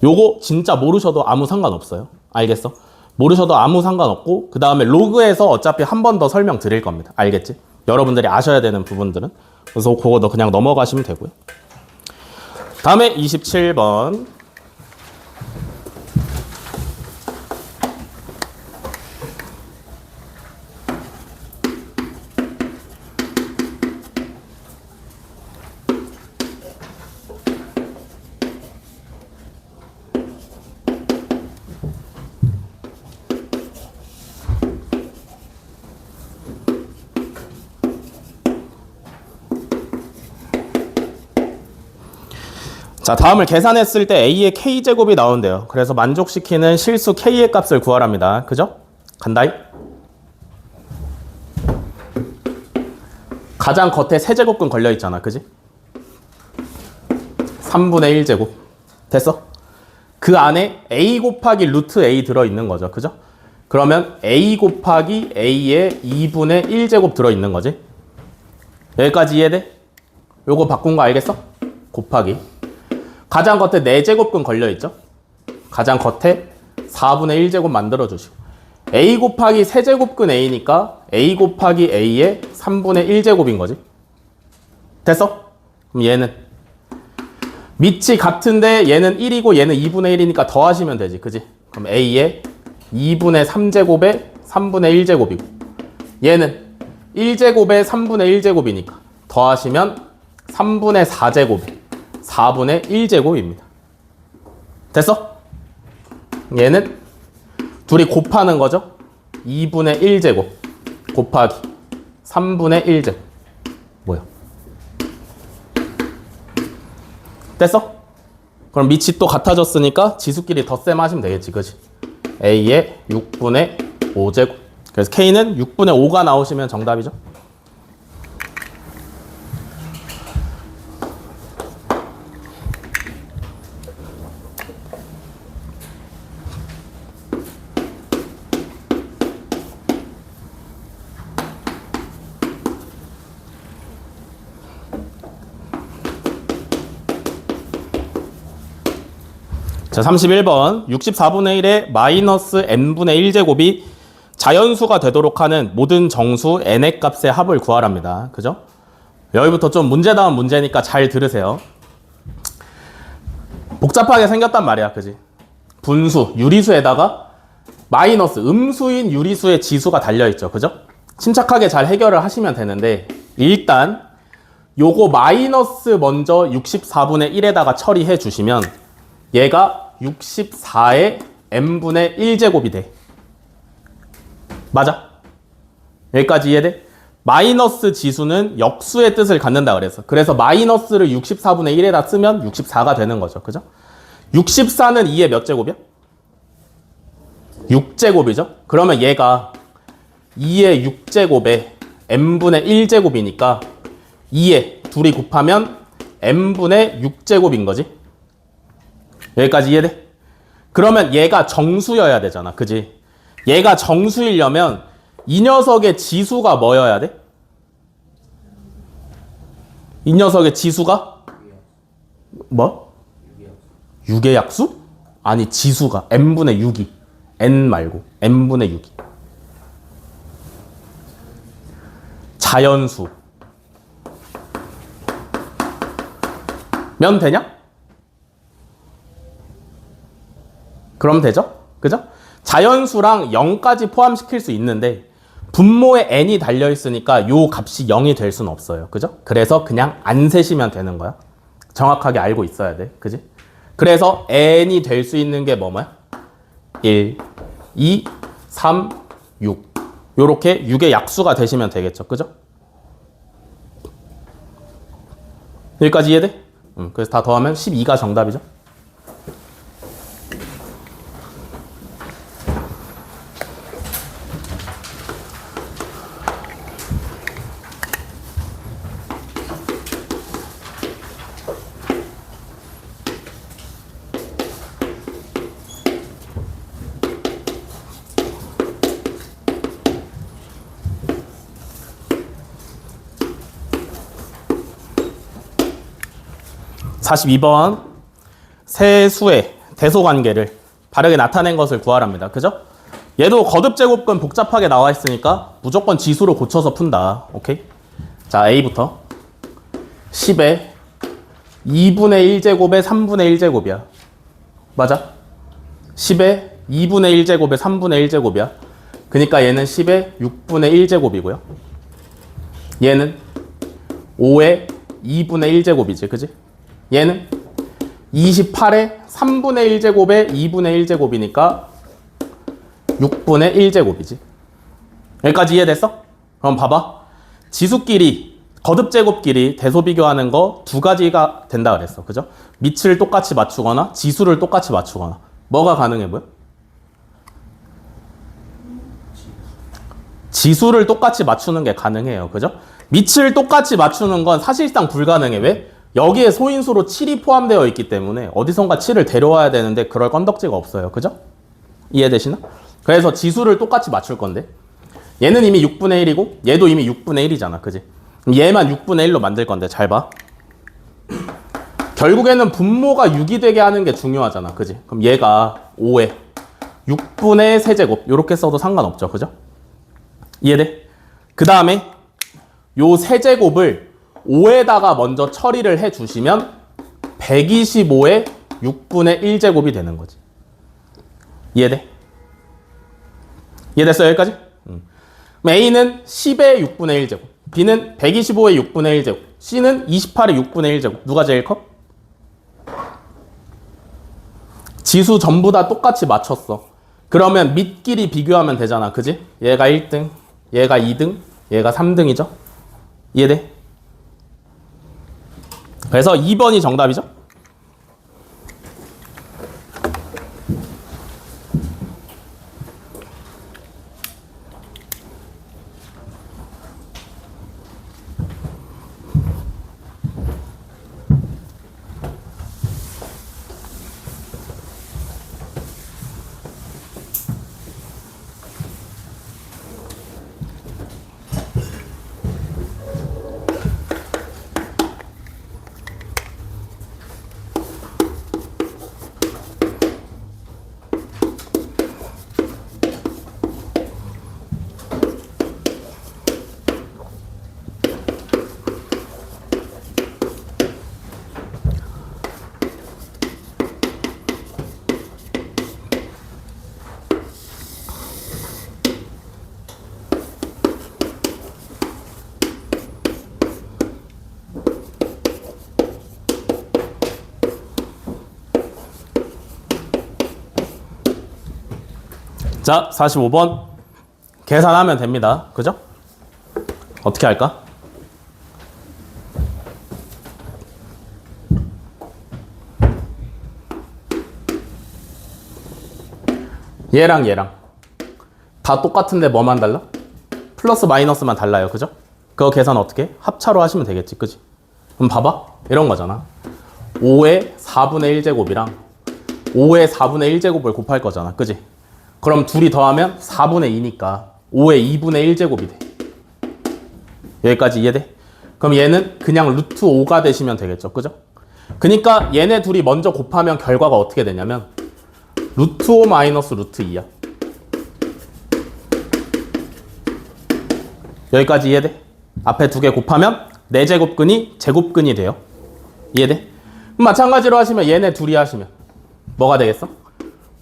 요거 진짜 모르셔도 아무 상관없어요. 알겠어? 모르셔도 아무 상관없고, 그 다음에 로그에서 어차피 한 번 더 설명 드릴 겁니다. 알겠지? 여러분들이 아셔야 되는 부분들은. 그래서 그거 그냥 넘어가시면 되고요. 다음에 27번. 자, 다음을 계산했을 때 A의 K제곱이 나온대요. 그래서 만족시키는 실수 K의 값을 구하랍니다. 그죠? 간다이? 가장 겉에 세제곱근 걸려있잖아. 그지? 3분의 1제곱. 됐어? 그 안에 A 곱하기 루트 A 들어있는 거죠. 그죠? 그러면 A 곱하기 A의 2분의 1제곱 들어있는 거지. 여기까지 이해돼? 요거 바꾼 거 알겠어? 곱하기. 가장 겉에 4제곱근 걸려있죠? 가장 겉에 4분의 1제곱 만들어주시고, A 곱하기 세제곱근 A니까 A 곱하기 A의 3분의 1제곱인 거지. 됐어? 그럼 얘는 밑이 같은데 얘는 1이고 얘는 2분의 1이니까 더하시면 되지. 그지? 그럼 A의 2분의 3제곱에 3분의 1제곱이고, 얘는 1제곱에 3분의 1제곱이니까 더하시면 3분의 4제곱에 4분의 1제곱입니다. 됐어? 얘는 둘이 곱하는 거죠? 2분의 1제곱 곱하기 3분의 1제곱. 뭐야? 됐어? 그럼 밑이 또 같아졌으니까 지수끼리 덧셈 하시면 되겠지. 그지? A의 6분의 5제곱. 그래서 K는 6분의 5가 나오시면 정답이죠. 자, 31번 64분의 1의 마이너스 n분의 1제곱이 자연수가 되도록 하는 모든 정수 n의 값의 합을 구하랍니다. 그죠? 여기부터 좀 문제다운 문제니까 잘 들으세요. 복잡하게 생겼단 말이야. 그지? 분수, 유리수에다가 마이너스, 음수인 유리수의 지수가 달려있죠. 그죠? 침착하게 잘 해결을 하시면 되는데, 일단 요거 마이너스 먼저 64분의 1에다가 처리해 주시면 얘가 64의 n분의 1제곱이 돼. 맞아? 여기까지 이해돼? 마이너스 지수는 역수의 뜻을 갖는다 그래서. 그래서 마이너스를 64분의 1에다 쓰면 64가 되는 거죠. 그죠? 64는 2의 몇 제곱이야? 6제곱이죠? 그러면 얘가 2의 6제곱에 n분의 1제곱이니까 2에 둘이 곱하면 n분의 6제곱인 거지. 여기까지 이해돼? 그러면 얘가 정수여야 되잖아. 그지? 얘가 정수이려면 이 녀석의 지수가 뭐여야 돼? 이 녀석의 지수가 뭐? 6의 약수? 아니 지수가 n분의 6이 n 말고 n분의 6이 자연수 면 되냐? 그럼 되죠? 그죠? 자연수랑 0까지 포함시킬 수 있는데 분모에 n이 달려있으니까 요 값이 0이 될 수는 없어요. 그죠? 그래서 그냥 안 세시면 되는 거야. 정확하게 알고 있어야 돼. 그지? 그래서 n이 될 수 있는 게 뭐야? 1, 2, 3, 6 요렇게 6의 약수가 되시면 되겠죠. 그죠? 여기까지 이해돼? 그래서 다 더하면 12가 정답이죠. (42번) 세 수의 대소관계를 바르게 나타낸 것을 구하랍니다. 그죠? 얘도 거듭제곱근 복잡하게 나와 있으니까 무조건 지수로 고쳐서 푼다. 오케이? 자, A부터 10에 2분의 1제곱에 3분의 1제곱이야. 맞아? 10에 2분의 1제곱에 3분의 1제곱이야. 그러니까 얘는 10에 6분의 1제곱이고요. 얘는 5에 2분의 1제곱이지. 그지? 얘는 28에 3분의 1제곱에 2분의 1제곱이니까 6분의 1제곱이지. 여기까지 이해됐어? 그럼 봐봐. 지수끼리, 거듭제곱끼리 대소비교하는 거 두 가지가 된다 그랬어. 그죠? 밑을 똑같이 맞추거나 지수를 똑같이 맞추거나. 뭐가 가능해 보여? 지수를 똑같이 맞추는 게 가능해요. 그죠? 밑을 똑같이 맞추는 건 사실상 불가능해. 왜? 여기에 소인수로 7이 포함되어 있기 때문에 어디선가 7을 데려와야 되는데 그럴 건덕지가 없어요. 그죠? 이해되시나? 그래서 지수를 똑같이 맞출 건데 얘는 이미 6분의 1이고 얘도 이미 6분의 1이잖아. 그지? 그럼 얘만 6분의 1로 만들 건데 잘 봐. 결국에는 분모가 6이 되게 하는 게 중요하잖아. 그지? 그럼 얘가 5에 6분의 세제곱 이렇게 써도 상관없죠. 그죠? 이해돼? 그 다음에 요 세제곱을 5에다가 먼저 처리를 해 주시면 125에 6분의 1제곱이 되는 거지. 이해돼? 이해됐어요? 여기까지? 그럼 A는 10의 6분의 1제곱, B는 125의 6분의 1제곱, C는 28의 6분의 1제곱. 누가 제일 커? 지수 전부 다 똑같이 맞췄어. 그러면 밑끼리 비교하면 되잖아. 그지? 얘가 1등, 얘가 2등, 얘가 3등이죠. 이해돼? 그래서 2번이 정답이죠. 자, 45번 계산하면 됩니다. 그죠? 어떻게 할까? 얘랑 얘랑 다 똑같은데 뭐만 달라? 플러스 마이너스만 달라요. 그죠? 그거 계산 어떻게 해? 합차로 하시면 되겠지. 그지? 그럼 봐봐. 이런 거잖아. 5의 4분의 1제곱이랑 5의 4분의 1제곱을 곱할 거잖아. 그지? 그럼 둘이 더하면 4분의 2니까 5의 2분의 1제곱이 돼. 여기까지 이해돼? 그럼 얘는 그냥 루트 5가 되시면 되겠죠. 그죠? 그러니까 얘네 둘이 먼저 곱하면 결과가 어떻게 되냐면 루트 5 마이너스 루트 2야. 여기까지 이해돼? 앞에 두 개 곱하면 4제곱근이 제곱근이 돼요. 이해돼? 그럼 마찬가지로 하시면 얘네 둘이 하시면 뭐가 되겠어?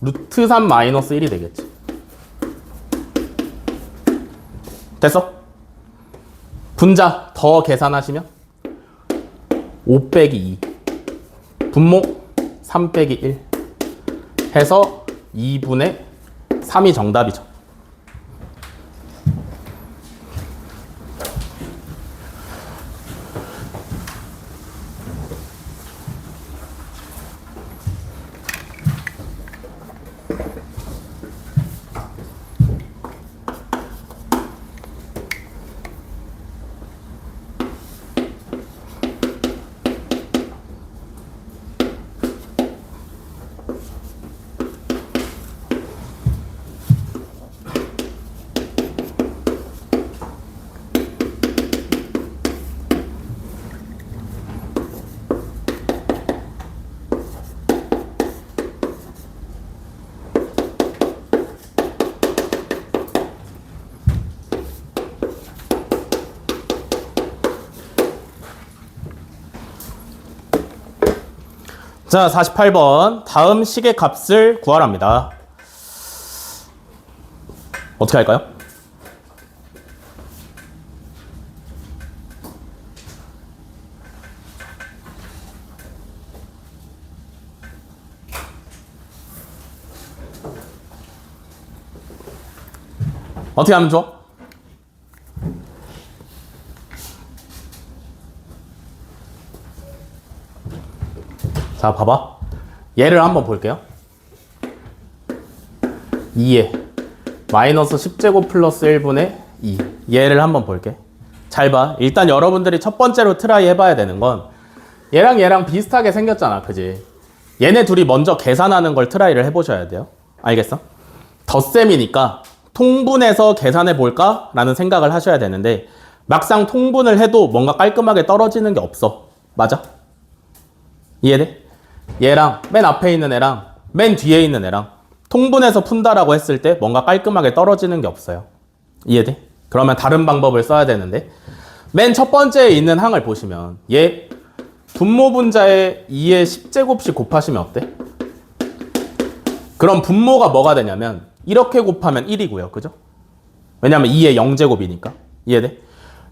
루트 3 마이너스 1이 되겠지. 됐어? 분자 더 계산하시면 5 빼기 2 분모 3 빼기 1 해서 2분의 3이 정답이죠. 자, 48번. 다음 식의 값을 구하랍니다. 어떻게 할까요? 어떻게 하면 좋아? 자, 봐봐. 얘를 한번 볼게요. 2에 마이너스 10제곱 플러스 1분의 2. 얘를 한번 볼게. 잘 봐. 일단 여러분들이 첫 번째로 트라이 해봐야 되는 건 얘랑 얘랑 비슷하게 생겼잖아. 그지? 얘네 둘이 먼저 계산하는 걸 트라이를 해보셔야 돼요. 알겠어? 덧셈이니까 통분해서 계산해 볼까? 라는 생각을 하셔야 되는데 막상 통분을 해도 뭔가 깔끔하게 떨어지는 게 없어. 맞아? 이해돼? 얘랑 맨 앞에 있는 애랑 맨 뒤에 있는 애랑 통분해서 푼다라고 했을 때 뭔가 깔끔하게 떨어지는 게 없어요. 이해돼? 그러면 다른 방법을 써야 되는데 맨 첫 번째에 있는 항을 보시면 얘 분모 분자에 2의 10제곱씩 곱하시면 어때? 그럼 분모가 뭐가 되냐면 이렇게 곱하면 1이고요. 그죠? 왜냐면 2의 0제곱이니까. 이해돼?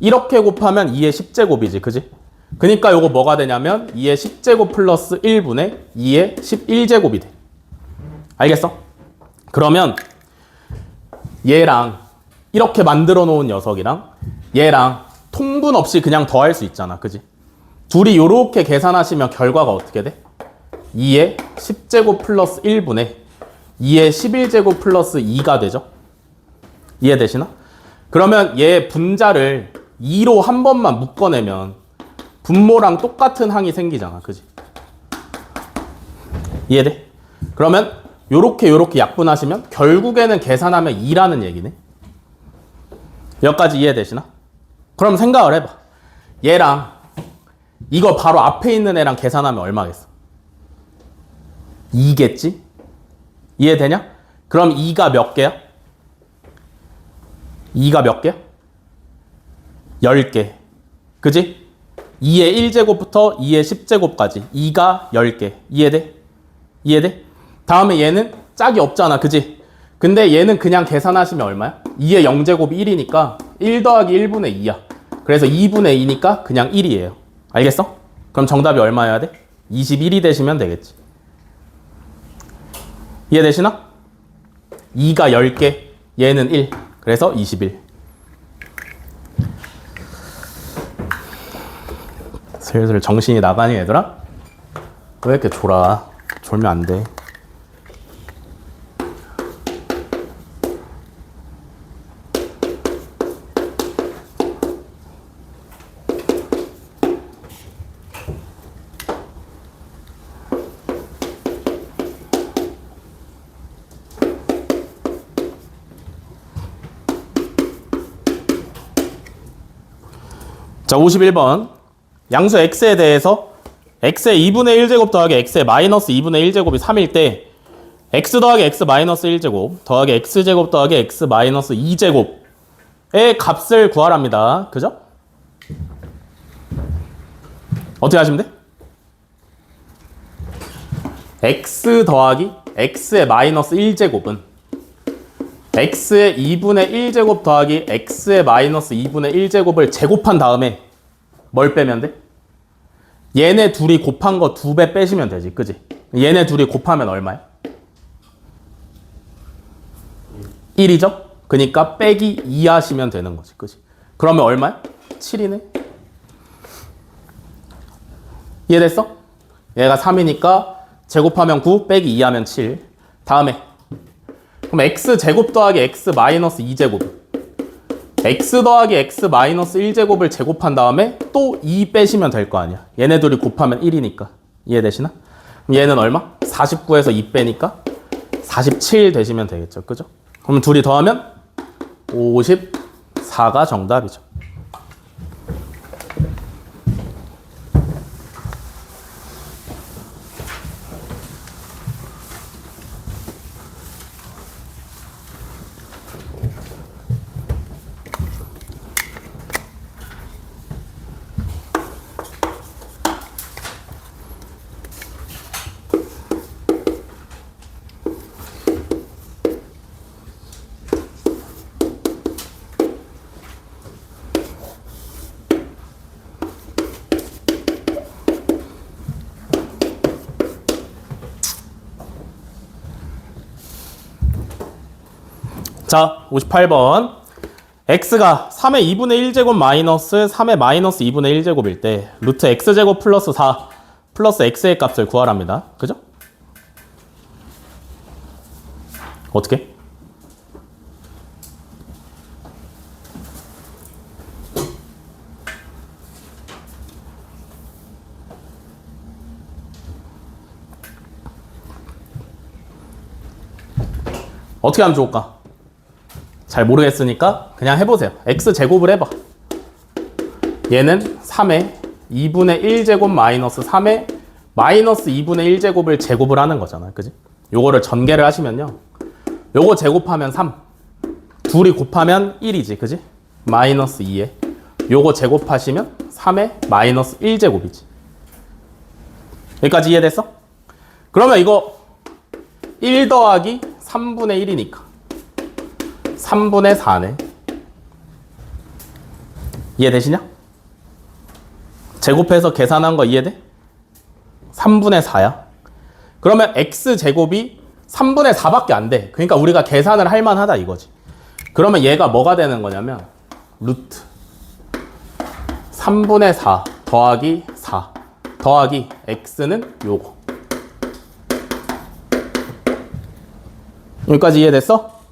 이렇게 곱하면 2의 10제곱이지. 그지? 그니까 요거 뭐가 되냐면 2의 10제곱 플러스 1분의 2의 11제곱이 돼. 알겠어? 그러면 얘랑 이렇게 만들어 놓은 녀석이랑 얘랑 통분 없이 그냥 더할 수 있잖아. 그지? 둘이 요렇게 계산하시면 결과가 어떻게 돼? 2의 10제곱 플러스 1분의 2의 11제곱 플러스 2가 되죠? 이해되시나? 그러면 얘 분자를 2로 한 번만 묶어내면 분모랑 똑같은 항이 생기잖아. 그지? 이해돼? 그러면 요렇게 약분하시면 결국에는 계산하면 2라는 얘기네. 여기까지 이해되시나? 그럼 생각을 해봐. 얘랑 이거 바로 앞에 있는 애랑 계산하면 얼마겠어? 2겠지? 이해되냐? 그럼 2가 몇 개야? 2가 몇 개야? 10개. 그지? 2의 1제곱부터 2의 10제곱까지 2가 10개. 이해돼? 이해돼? 다음에 얘는 짝이 없잖아. 그지? 근데 얘는 그냥 계산하시면 얼마야? 2의 0제곱이 1이니까 1 더하기 1분의 2야. 그래서 2분의 2니까 그냥 1이에요. 알겠어? 그럼 정답이 얼마여야 돼? 21이 되시면 되겠지. 이해되시나? 2가 10개, 얘는 1. 그래서 21. 슬슬 정신이 나가니 얘들아? 왜 이렇게 졸아? 졸면 안 돼. 자, 51번. 양수 x에 대해서 x의 2분의 1제곱 더하기 x의 마이너스 2분의 1제곱이 3일 때 x 더하기 x 마이너스 1제곱 더하기 x제곱 더하기 x 마이너스 2제곱의 값을 구하랍니다. 그죠? 어떻게 하시면 돼? x 더하기 x의 마이너스 1제곱은 x의 2분의 1제곱 더하기 x의 마이너스 2분의 1제곱을 제곱한 다음에 뭘 빼면 돼? 얘네 둘이 곱한 거 2배 빼시면 되지, 그지? 얘네 둘이 곱하면 얼마야? 1이죠? 그니까 빼기 2 하시면 되는 거지, 그지? 그러면 얼마야? 7이네? 이해됐어? 얘가 3이니까 제곱하면 9 빼기 2 하면 7. 다음에 그럼 x제곱 더하기 x 마이너스 2제곱 x 더하기 x 마이너스 1제곱을 제곱한 다음에 또 2 빼시면 될 거 아니야. 얘네 둘이 곱하면 1이니까. 이해되시나? 그럼 얘는 얼마? 49에서 2 빼니까 47 되시면 되겠죠. 그죠? 그럼 둘이 더하면 54가 정답이죠. 자, 58번. x가 3의 2분의 1제곱 마이너스 3의 마이너스 2분의 1제곱일 때 루트 x제곱 플러스 4 플러스 x의 값을 구하랍니다. 그죠? 어떻게? 어떻게 하면 좋을까? 잘 모르겠으니까 그냥 해보세요. x제곱을 해봐. 얘는 3의 2분의 1제곱 마이너스 3의 마이너스 2분의 1제곱을 제곱을 하는 거잖아요. 그지? 요거를 전개를 하시면요. 요거 제곱하면 3. 둘이 곱하면 1이지. 그지? 마이너스 2에. 요거 제곱하시면 3의 마이너스 1제곱이지. 여기까지 이해됐어? 그러면 이거 1 더하기 3분의 1이니까 3분의 4네. 이해되시냐? 제곱해서 계산한 거 이해돼? 3분의 4야. 그러면 x제곱이 3분의 4밖에 안 돼. 그러니까 우리가 계산을 할 만하다 이거지. 그러면 얘가 뭐가 되는 거냐면 루트 3분의 4 더하기 4 더하기 x는 요거. 여기까지 이해됐어?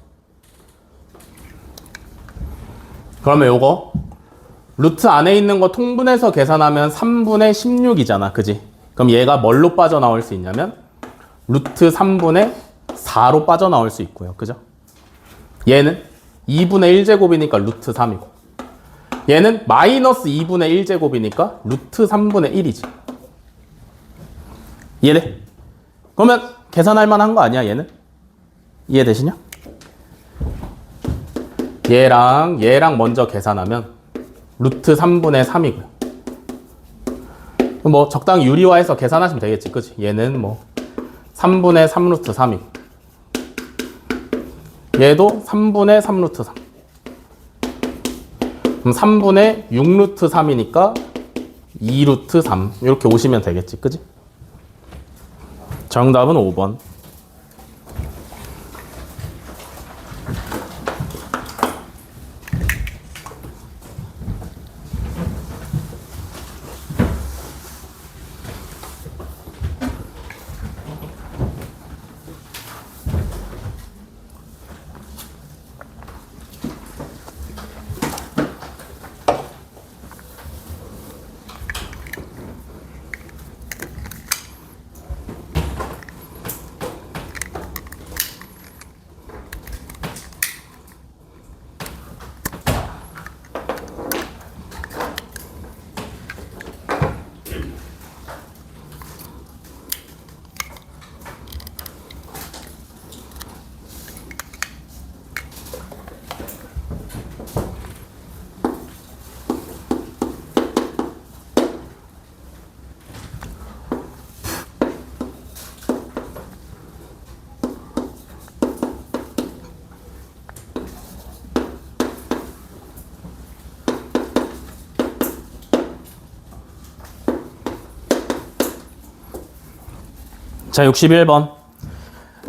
그러면 요거 루트 안에 있는 거 통분해서 계산하면 3분의 16이잖아. 그지? 그럼 얘가 뭘로 빠져나올 수 있냐면 루트 3분의 4로 빠져나올 수 있고요. 그죠? 얘는 2분의 1제곱이니까 루트 3이고 얘는 마이너스 2분의 1제곱이니까 루트 3분의 1이지. 이해돼? 그러면 계산할 만한 거 아니야 얘는? 이해되시냐? 얘랑 먼저 계산하면 루트 3분의 3이고요. 뭐 적당히 유리화해서 계산하시면 되겠지. 그치? 얘는 뭐 3분의 3 루트 3이고 얘도 3분의 3 루트 3. 그럼 3분의 6 루트 3이니까 2 루트 3 이렇게 오시면 되겠지. 그치? 정답은 5번. 자, 61번.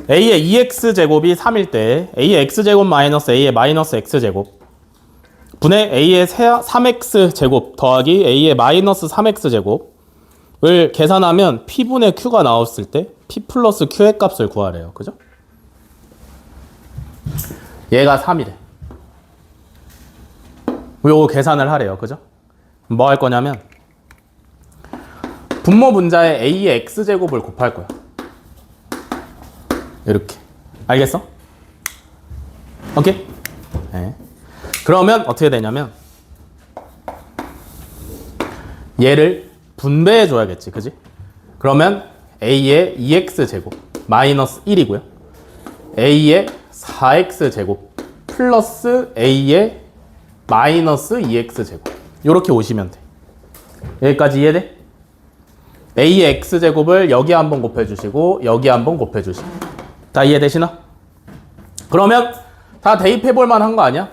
a의 2x제곱이 3일 때 a의 x제곱 마이너스 a의 마이너스 x제곱 분의 a의 3x제곱 더하기 a의 마이너스 3x제곱을 계산하면 p분의 q가 나왔을 때 p 플러스 q의 값을 구하래요. 그죠? 얘가 3이래. 요거 계산을 하래요. 그죠? 뭐 할 거냐면 분모 분자에 a의 x제곱을 곱할 거야. 이렇게. 알겠어? 오케이? 네. 그러면 어떻게 되냐면 얘를 분배해 줘야겠지. 그지? 그러면 a의 2x제곱 마이너스 1이고요. a의 4x제곱 플러스 a의 마이너스 2x제곱 이렇게 오시면 돼. 여기까지 이해돼? a의 x제곱을 여기 한번 곱해주시고 여기 한번 곱해주시고 다 이해되시나? 그러면 다 대입해 볼 만한 거 아니야?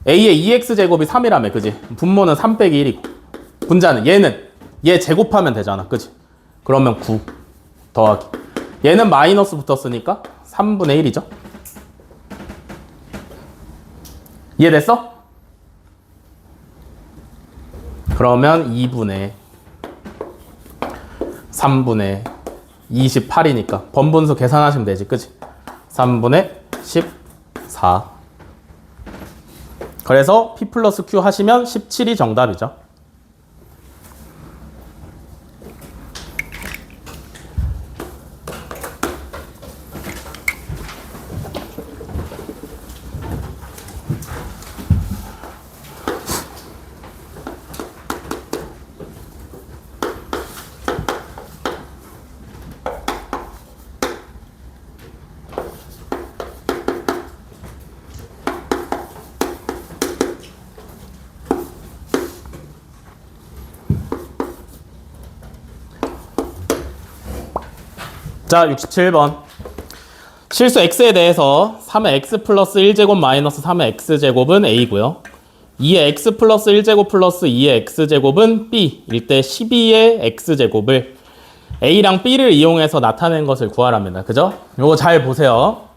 a의 2x제곱이 3이라며. 그지? 분모는 3 빼기 1이고 분자는 얘 제곱하면 되잖아. 그지? 그러면 9 더하기 얘는 마이너스 붙었으니까 3분의 1이죠. 이해됐어? 그러면 2분의 3분의 28이니까 번분수 계산하시면 되지. 그치? 3분의 14. 그래서 P 플러스 Q 하시면 17이 정답이죠. 자, 67번. 실수 x에 대해서 3의 x 플러스 1제곱 마이너스 3의 x제곱은 a고요. 2의 x 플러스 1제곱 플러스 2의 x제곱은 b일 때 12의 x제곱을 a랑 b를 이용해서 나타낸 것을 구하랍니다. 그죠? 요거 잘 보세요.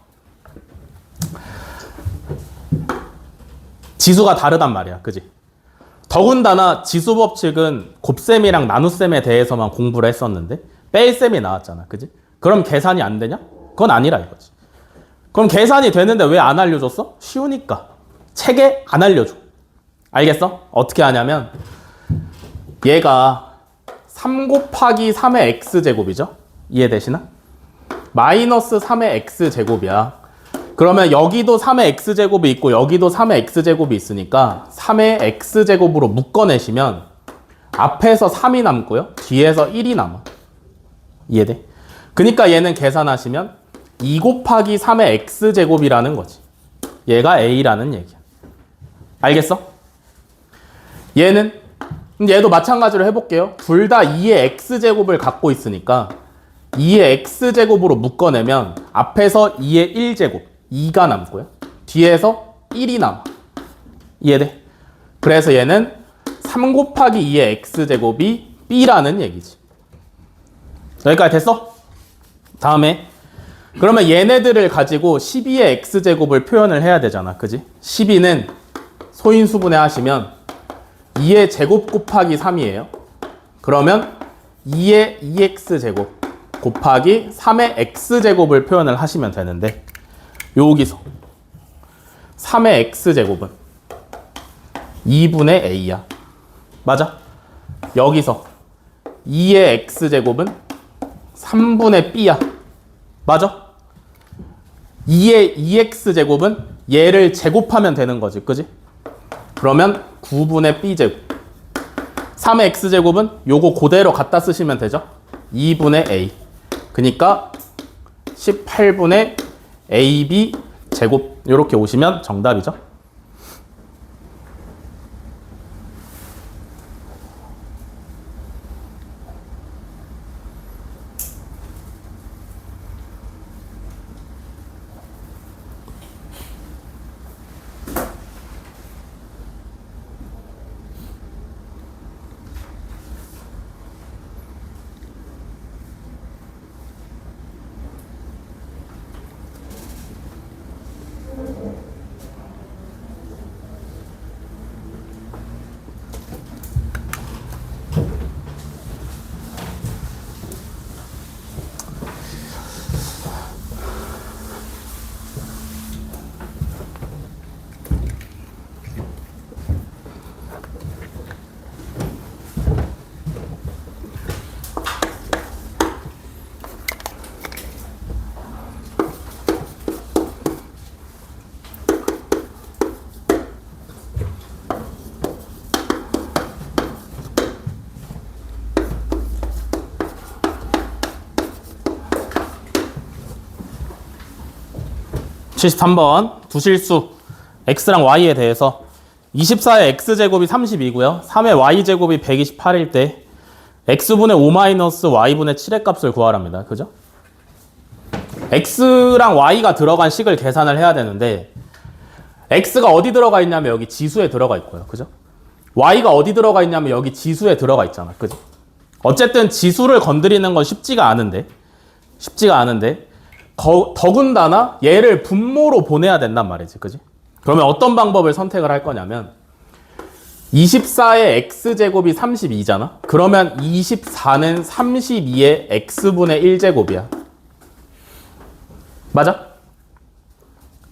지수가 다르단 말이야. 그지? 더군다나 지수 법칙은 곱셈이랑 나눗셈에 대해서만 공부를 했었는데 뺄셈이 나왔잖아. 그지? 그럼 계산이 안 되냐? 그건 아니라 이거지. 그럼 계산이 되는데 왜 안 알려줬어? 쉬우니까. 책에 안 알려줘. 알겠어? 어떻게 하냐면 얘가 3 곱하기 3의 x제곱이죠? 이해되시나? 마이너스 3의 x제곱이야. 그러면 여기도 3의 x제곱이 있고 여기도 3의 x제곱이 있으니까 3의 x제곱으로 묶어내시면 앞에서 3이 남고요. 뒤에서 1이 남아. 이해돼? 그러니까 얘는 계산하시면 2 곱하기 3의 x제곱이라는 거지. 얘가 a라는 얘기야. 알겠어? 얘도 마찬가지로 해볼게요. 둘 다 2의 x제곱을 갖고 있으니까 2의 x제곱으로 묶어내면 앞에서 2의 1제곱 2가 남고요. 뒤에서 1이 남아. 이해돼? 그래서 얘는 3 곱하기 2의 x제곱이 b라는 얘기지. 여기까지 됐어? 다음에 그러면 얘네들을 가지고 12의 x제곱을 표현을 해야 되잖아. 그지? 12는 소인수분해 하시면 2의 제곱 곱하기 3이에요. 그러면 2의 2x제곱 곱하기 3의 x제곱을 표현을 하시면 되는데 여기서 3의 x제곱은 2분의 a야. 맞아? 여기서 2의 x제곱은 3분의 b야. 맞아? 2의 2x제곱은 얘를 제곱하면 되는 거지. 그지? 그러면 9분의 b제곱. 3의 x제곱은 요거 그대로 갖다 쓰시면 되죠? 2분의 a. 그러니까 18분의 ab 제곱. 이렇게 오시면 정답이죠. 73번 두실수 x랑 y에 대해서 24의 x제곱이 32고요. 3의 y제곱이 128일 때 x분의 5-y분의 7의 값을 구하랍니다. 그죠? x랑 y가 들어간 식을 계산을 해야 되는데 x가 어디 들어가 있냐면 여기 지수에 들어가 있고요. 그죠? y가 어디 들어가 있냐면 여기 지수에 들어가 있잖아. 그죠? 어쨌든 지수를 건드리는 건 쉽지가 않은데 더군다나 얘를 분모로 보내야 된단 말이지. 그지? 그러면 어떤 방법을 선택을 할 거냐면 24의 x제곱이 32잖아. 그러면 24는 32의 x분의 1제곱이야. 맞아?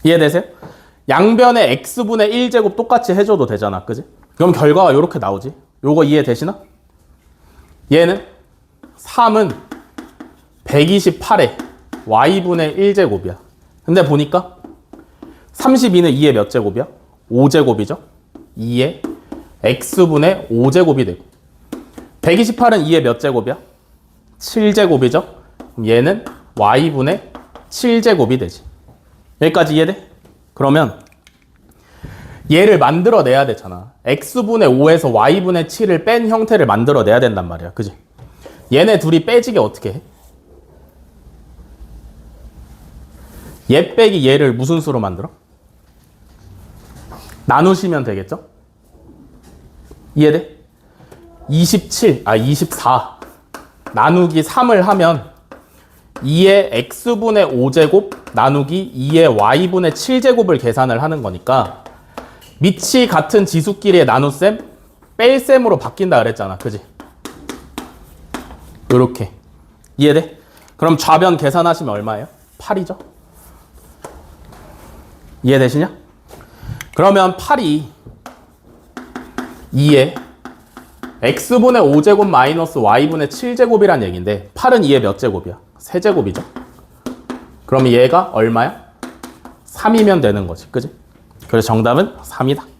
이해되세요? 양변에 x분의 1제곱 똑같이 해줘도 되잖아. 그지? 그럼 결과가 이렇게 나오지. 요거 이해되시나? 얘는 3은 128에 y분의 1제곱이야. 근데 보니까 32는 2의 몇 제곱이야? 5제곱이죠? 2의 x분의 5제곱이 되고 128은 2의 몇 제곱이야? 7제곱이죠? 그럼 얘는 y분의 7제곱이 되지. 여기까지 이해돼? 그러면 얘를 만들어내야 되잖아. x분의 5에서 y분의 7을 뺀 형태를 만들어내야 된단 말이야. 그지? 얘네 둘이 빼지게 어떻게 해? 얘 빼기 얘를 무슨 수로 만들어? 나누시면 되겠죠? 이해돼? 24 나누기 3을 하면 2의 x분의 5제곱 나누기 2의 y분의 7제곱을 계산을 하는 거니까 밑이 같은 지수끼리의 나눗셈 뺄셈으로 바뀐다 그랬잖아. 그지? 요렇게 이해돼? 그럼 좌변 계산하시면 얼마예요? 8이죠? 이해되시냐? 그러면 8이 2의 x분의 5제곱 마이너스 y분의 7제곱이란 얘기인데 8은 2의 몇 제곱이야? 3제곱이죠? 그럼 얘가 얼마야? 3이면 되는 거지. 그지? 그래서 정답은 3이다.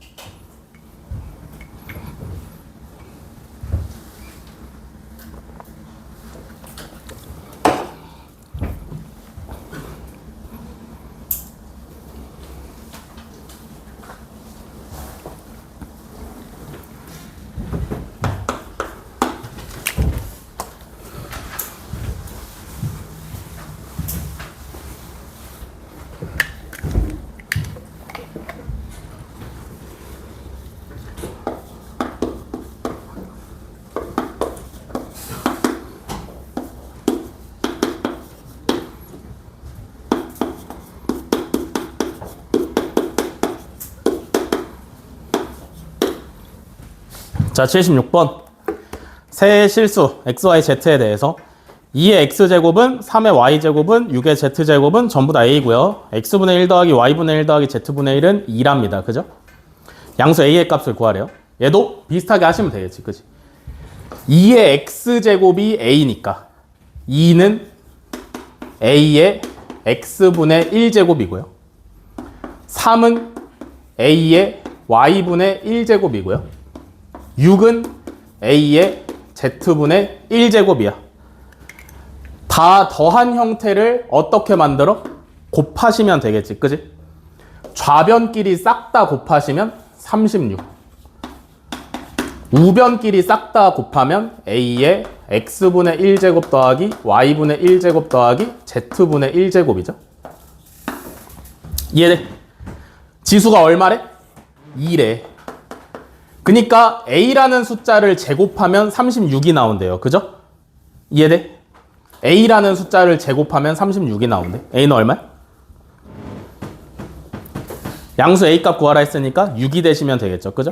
자, 76번. 세 실수 xyz에 대해서 2의 x제곱은 3의 y제곱은 6의 z제곱은 전부 다 a고요. x분의 1 더하기 y분의 1 더하기 z분의 1은 2랍니다. 그죠? 양수 a의 값을 구하래요. 얘도 비슷하게 하시면 되겠지. 그지? 2의 x제곱이 a니까 2는 a의 x분의 1제곱이고요. 3은 a의 y분의 1제곱이고요. 6은 a의 z분의 1제곱이야. 다 더한 형태를 어떻게 만들어? 곱하시면 되겠지. 그지? 좌변끼리 싹 다 곱하시면 36. 우변끼리 싹 다 곱하면 a의 x분의 1제곱 더하기 y분의 1제곱 더하기 z분의 1제곱이죠. 이해돼? 지수가 얼마래? 2래. 그러니까 a라는 숫자를 제곱하면 36이 나온대요. 그죠? 이해돼? a라는 숫자를 제곱하면 36이 나온대. a는 얼마야? 양수 a 값 구하라 했으니까 6이 되시면 되겠죠. 그죠?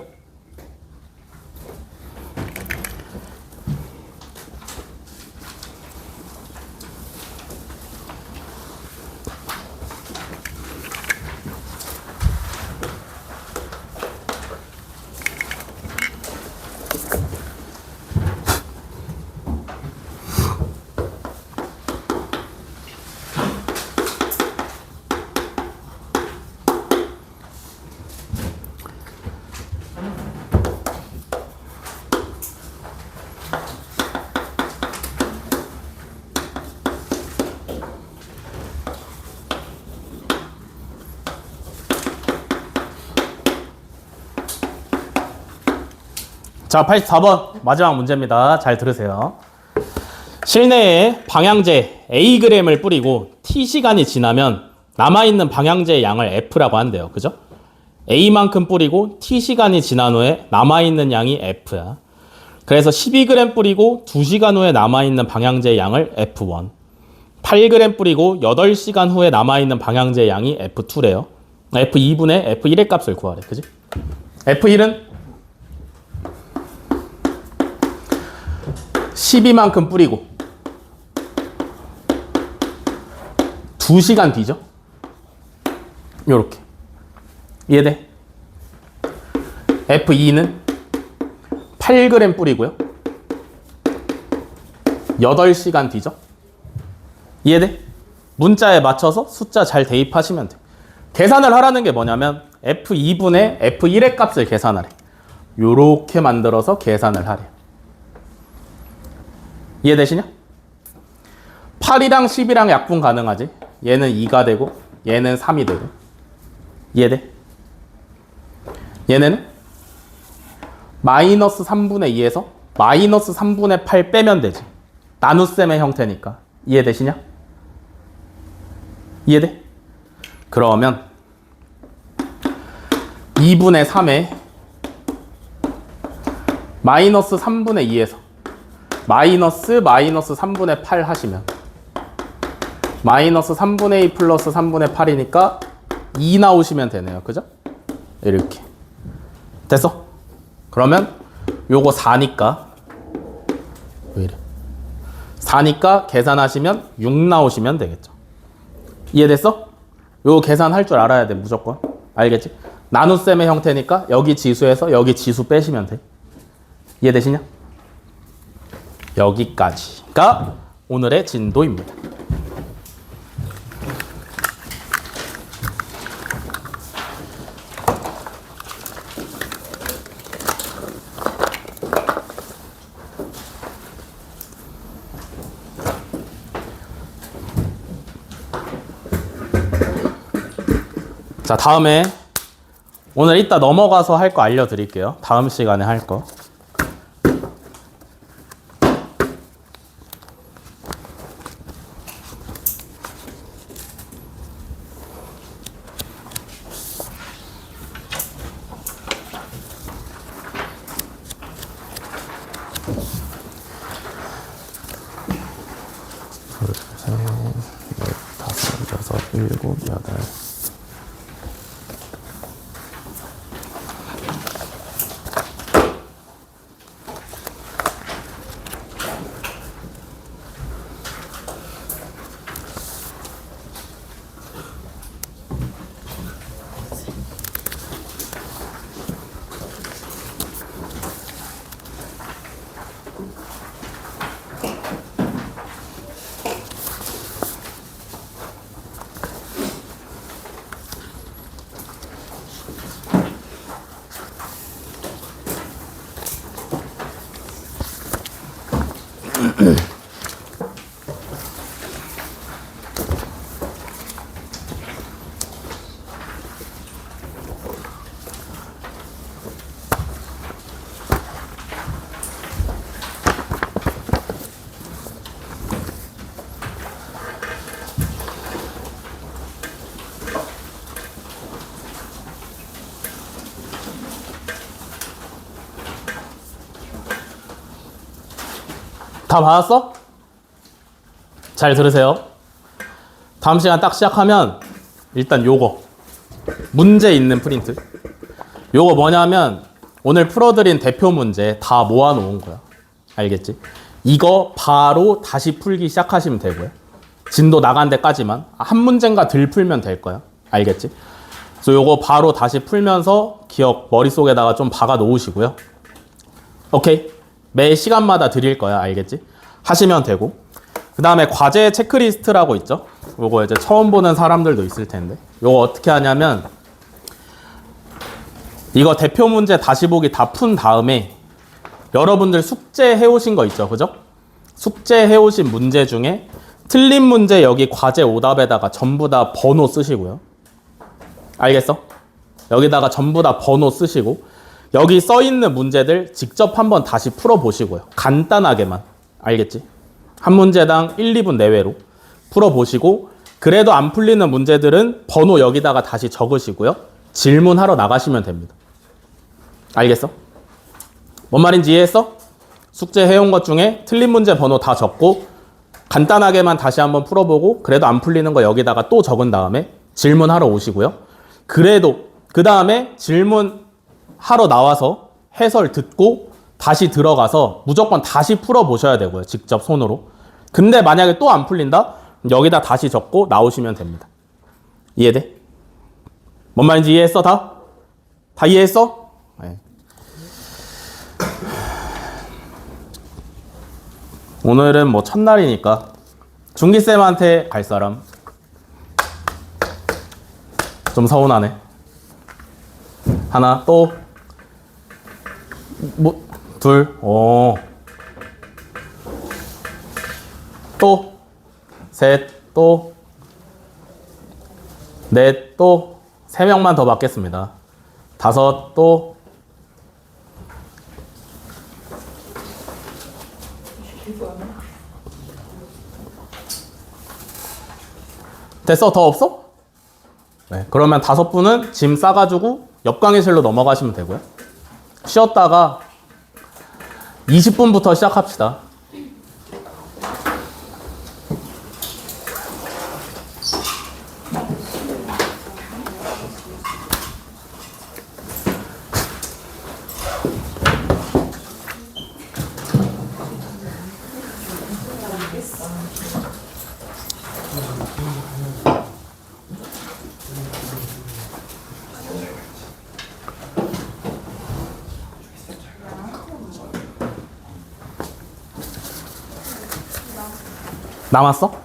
자, 84번 마지막 문제입니다. 잘 들으세요. 실내에 방향제 Ag을 뿌리고 T시간이 지나면 남아있는 방향제의 양을 F라고 한대요. 그죠? A만큼 뿌리고 T시간이 지난 후에 남아있는 양이 F야. 그래서 12g 뿌리고 2시간 후에 남아있는 방향제의 양을 F1. 8g 뿌리고 8시간 후에 남아있는 방향제의 양이 F2래요. F2분의 F1의 값을 구하래. 그지? F1은 12만큼 뿌리고 2시간 뒤죠? 요렇게. 이해돼? F2는 8g 뿌리고요. 8시간 뒤죠? 이해돼? 문자에 맞춰서 숫자 잘 대입하시면 돼. 계산을 하라는 게 뭐냐면 F2분의 F1의 값을 계산하래. 요렇게 만들어서 계산을 하래. 이해되시냐? 8이랑 10이랑 약분 가능하지? 얘는 2가 되고 얘는 3이 되고. 이해돼? 얘네는 마이너스 3분의 2에서 마이너스 3분의 8 빼면 되지. 나눗셈의 형태니까. 이해되시냐? 이해돼? 그러면 2분의 3에 마이너스 3분의 2에서 마이너스 3분의 8 하시면 마이너스 3분의 2 플러스 3분의 8이니까 2 나오시면 되네요. 그죠? 이렇게. 됐어? 그러면 요거 4니까 왜 이래? 4니까 계산하시면 6 나오시면 되겠죠. 이해됐어? 요거 계산할 줄 알아야 돼. 무조건. 알겠지? 나눗셈의 형태니까 여기 지수에서 여기 지수 빼시면 돼. 이해되시냐? 여기까지가 오늘의 진도입니다. 자, 다음에 오늘 이따 넘어가서 할 거 알려드릴게요. 다음 시간에 할 거. 둘, 셋, 넷, 다섯, 여섯, 일곱, 여덟. 다 받았어? 잘 들으세요. 다음 시간 딱 시작하면 일단 요거 문제 있는 프린트. 요거 뭐냐면 오늘 풀어드린 대표 문제 다 모아놓은 거야. 알겠지? 이거 바로 다시 풀기 시작하시면 되고요. 진도 나간 데까지만 한 문제인가 덜 풀면 될 거야. 알겠지? 그래서 요거 바로 다시 풀면서 기억 머릿속에다가 좀 박아 놓으시고요. 오케이? 매 시간마다 드릴 거야. 알겠지? 하시면 되고. 그 다음에 과제 체크리스트라고 있죠? 요거 이제 처음 보는 사람들도 있을 텐데. 요거 어떻게 하냐면 이거 대표 문제 다시 보기 다 푼 다음에 여러분들 숙제 해오신 거 있죠? 그죠? 숙제 해오신 문제 중에 틀린 문제 여기 과제 오답에다가 전부 다 번호 쓰시고요. 알겠어? 여기다가 전부 다 번호 쓰시고 여기 써 있는 문제들 직접 한번 다시 풀어보시고요. 간단하게만. 알겠지? 한 문제당 1, 2분 내외로 풀어보시고 그래도 안 풀리는 문제들은 번호 여기다가 다시 적으시고요. 질문하러 나가시면 됩니다. 알겠어? 뭔 말인지 이해했어? 숙제 해온 것 중에 틀린 문제 번호 다 적고 간단하게만 다시 한번 풀어보고 그래도 안 풀리는 거 여기다가 또 적은 다음에 질문하러 오시고요. 그래도 그 다음에 질문하러 나와서 해설 듣고 다시 들어가서 무조건 다시 풀어보셔야 되고요. 직접 손으로. 근데 만약에 또 안 풀린다? 여기다 다시 적고 나오시면 됩니다. 이해돼? 뭔 말인지 이해했어? 다? 다 이해했어? 네. 오늘은 뭐 첫날이니까 준기쌤한테 갈 사람. 좀 서운하네. 하나, 또. 뭐, 둘, 또. 셋, 또. 넷, 또. 3명만 더 받겠습니다. 5, 또. 됐어? 더 없어? 네, 그러면 5분은 짐 싸가지고 옆 강의실로 넘어가시면 되고요. 쉬었다가 20분부터 시작합시다. 남았어?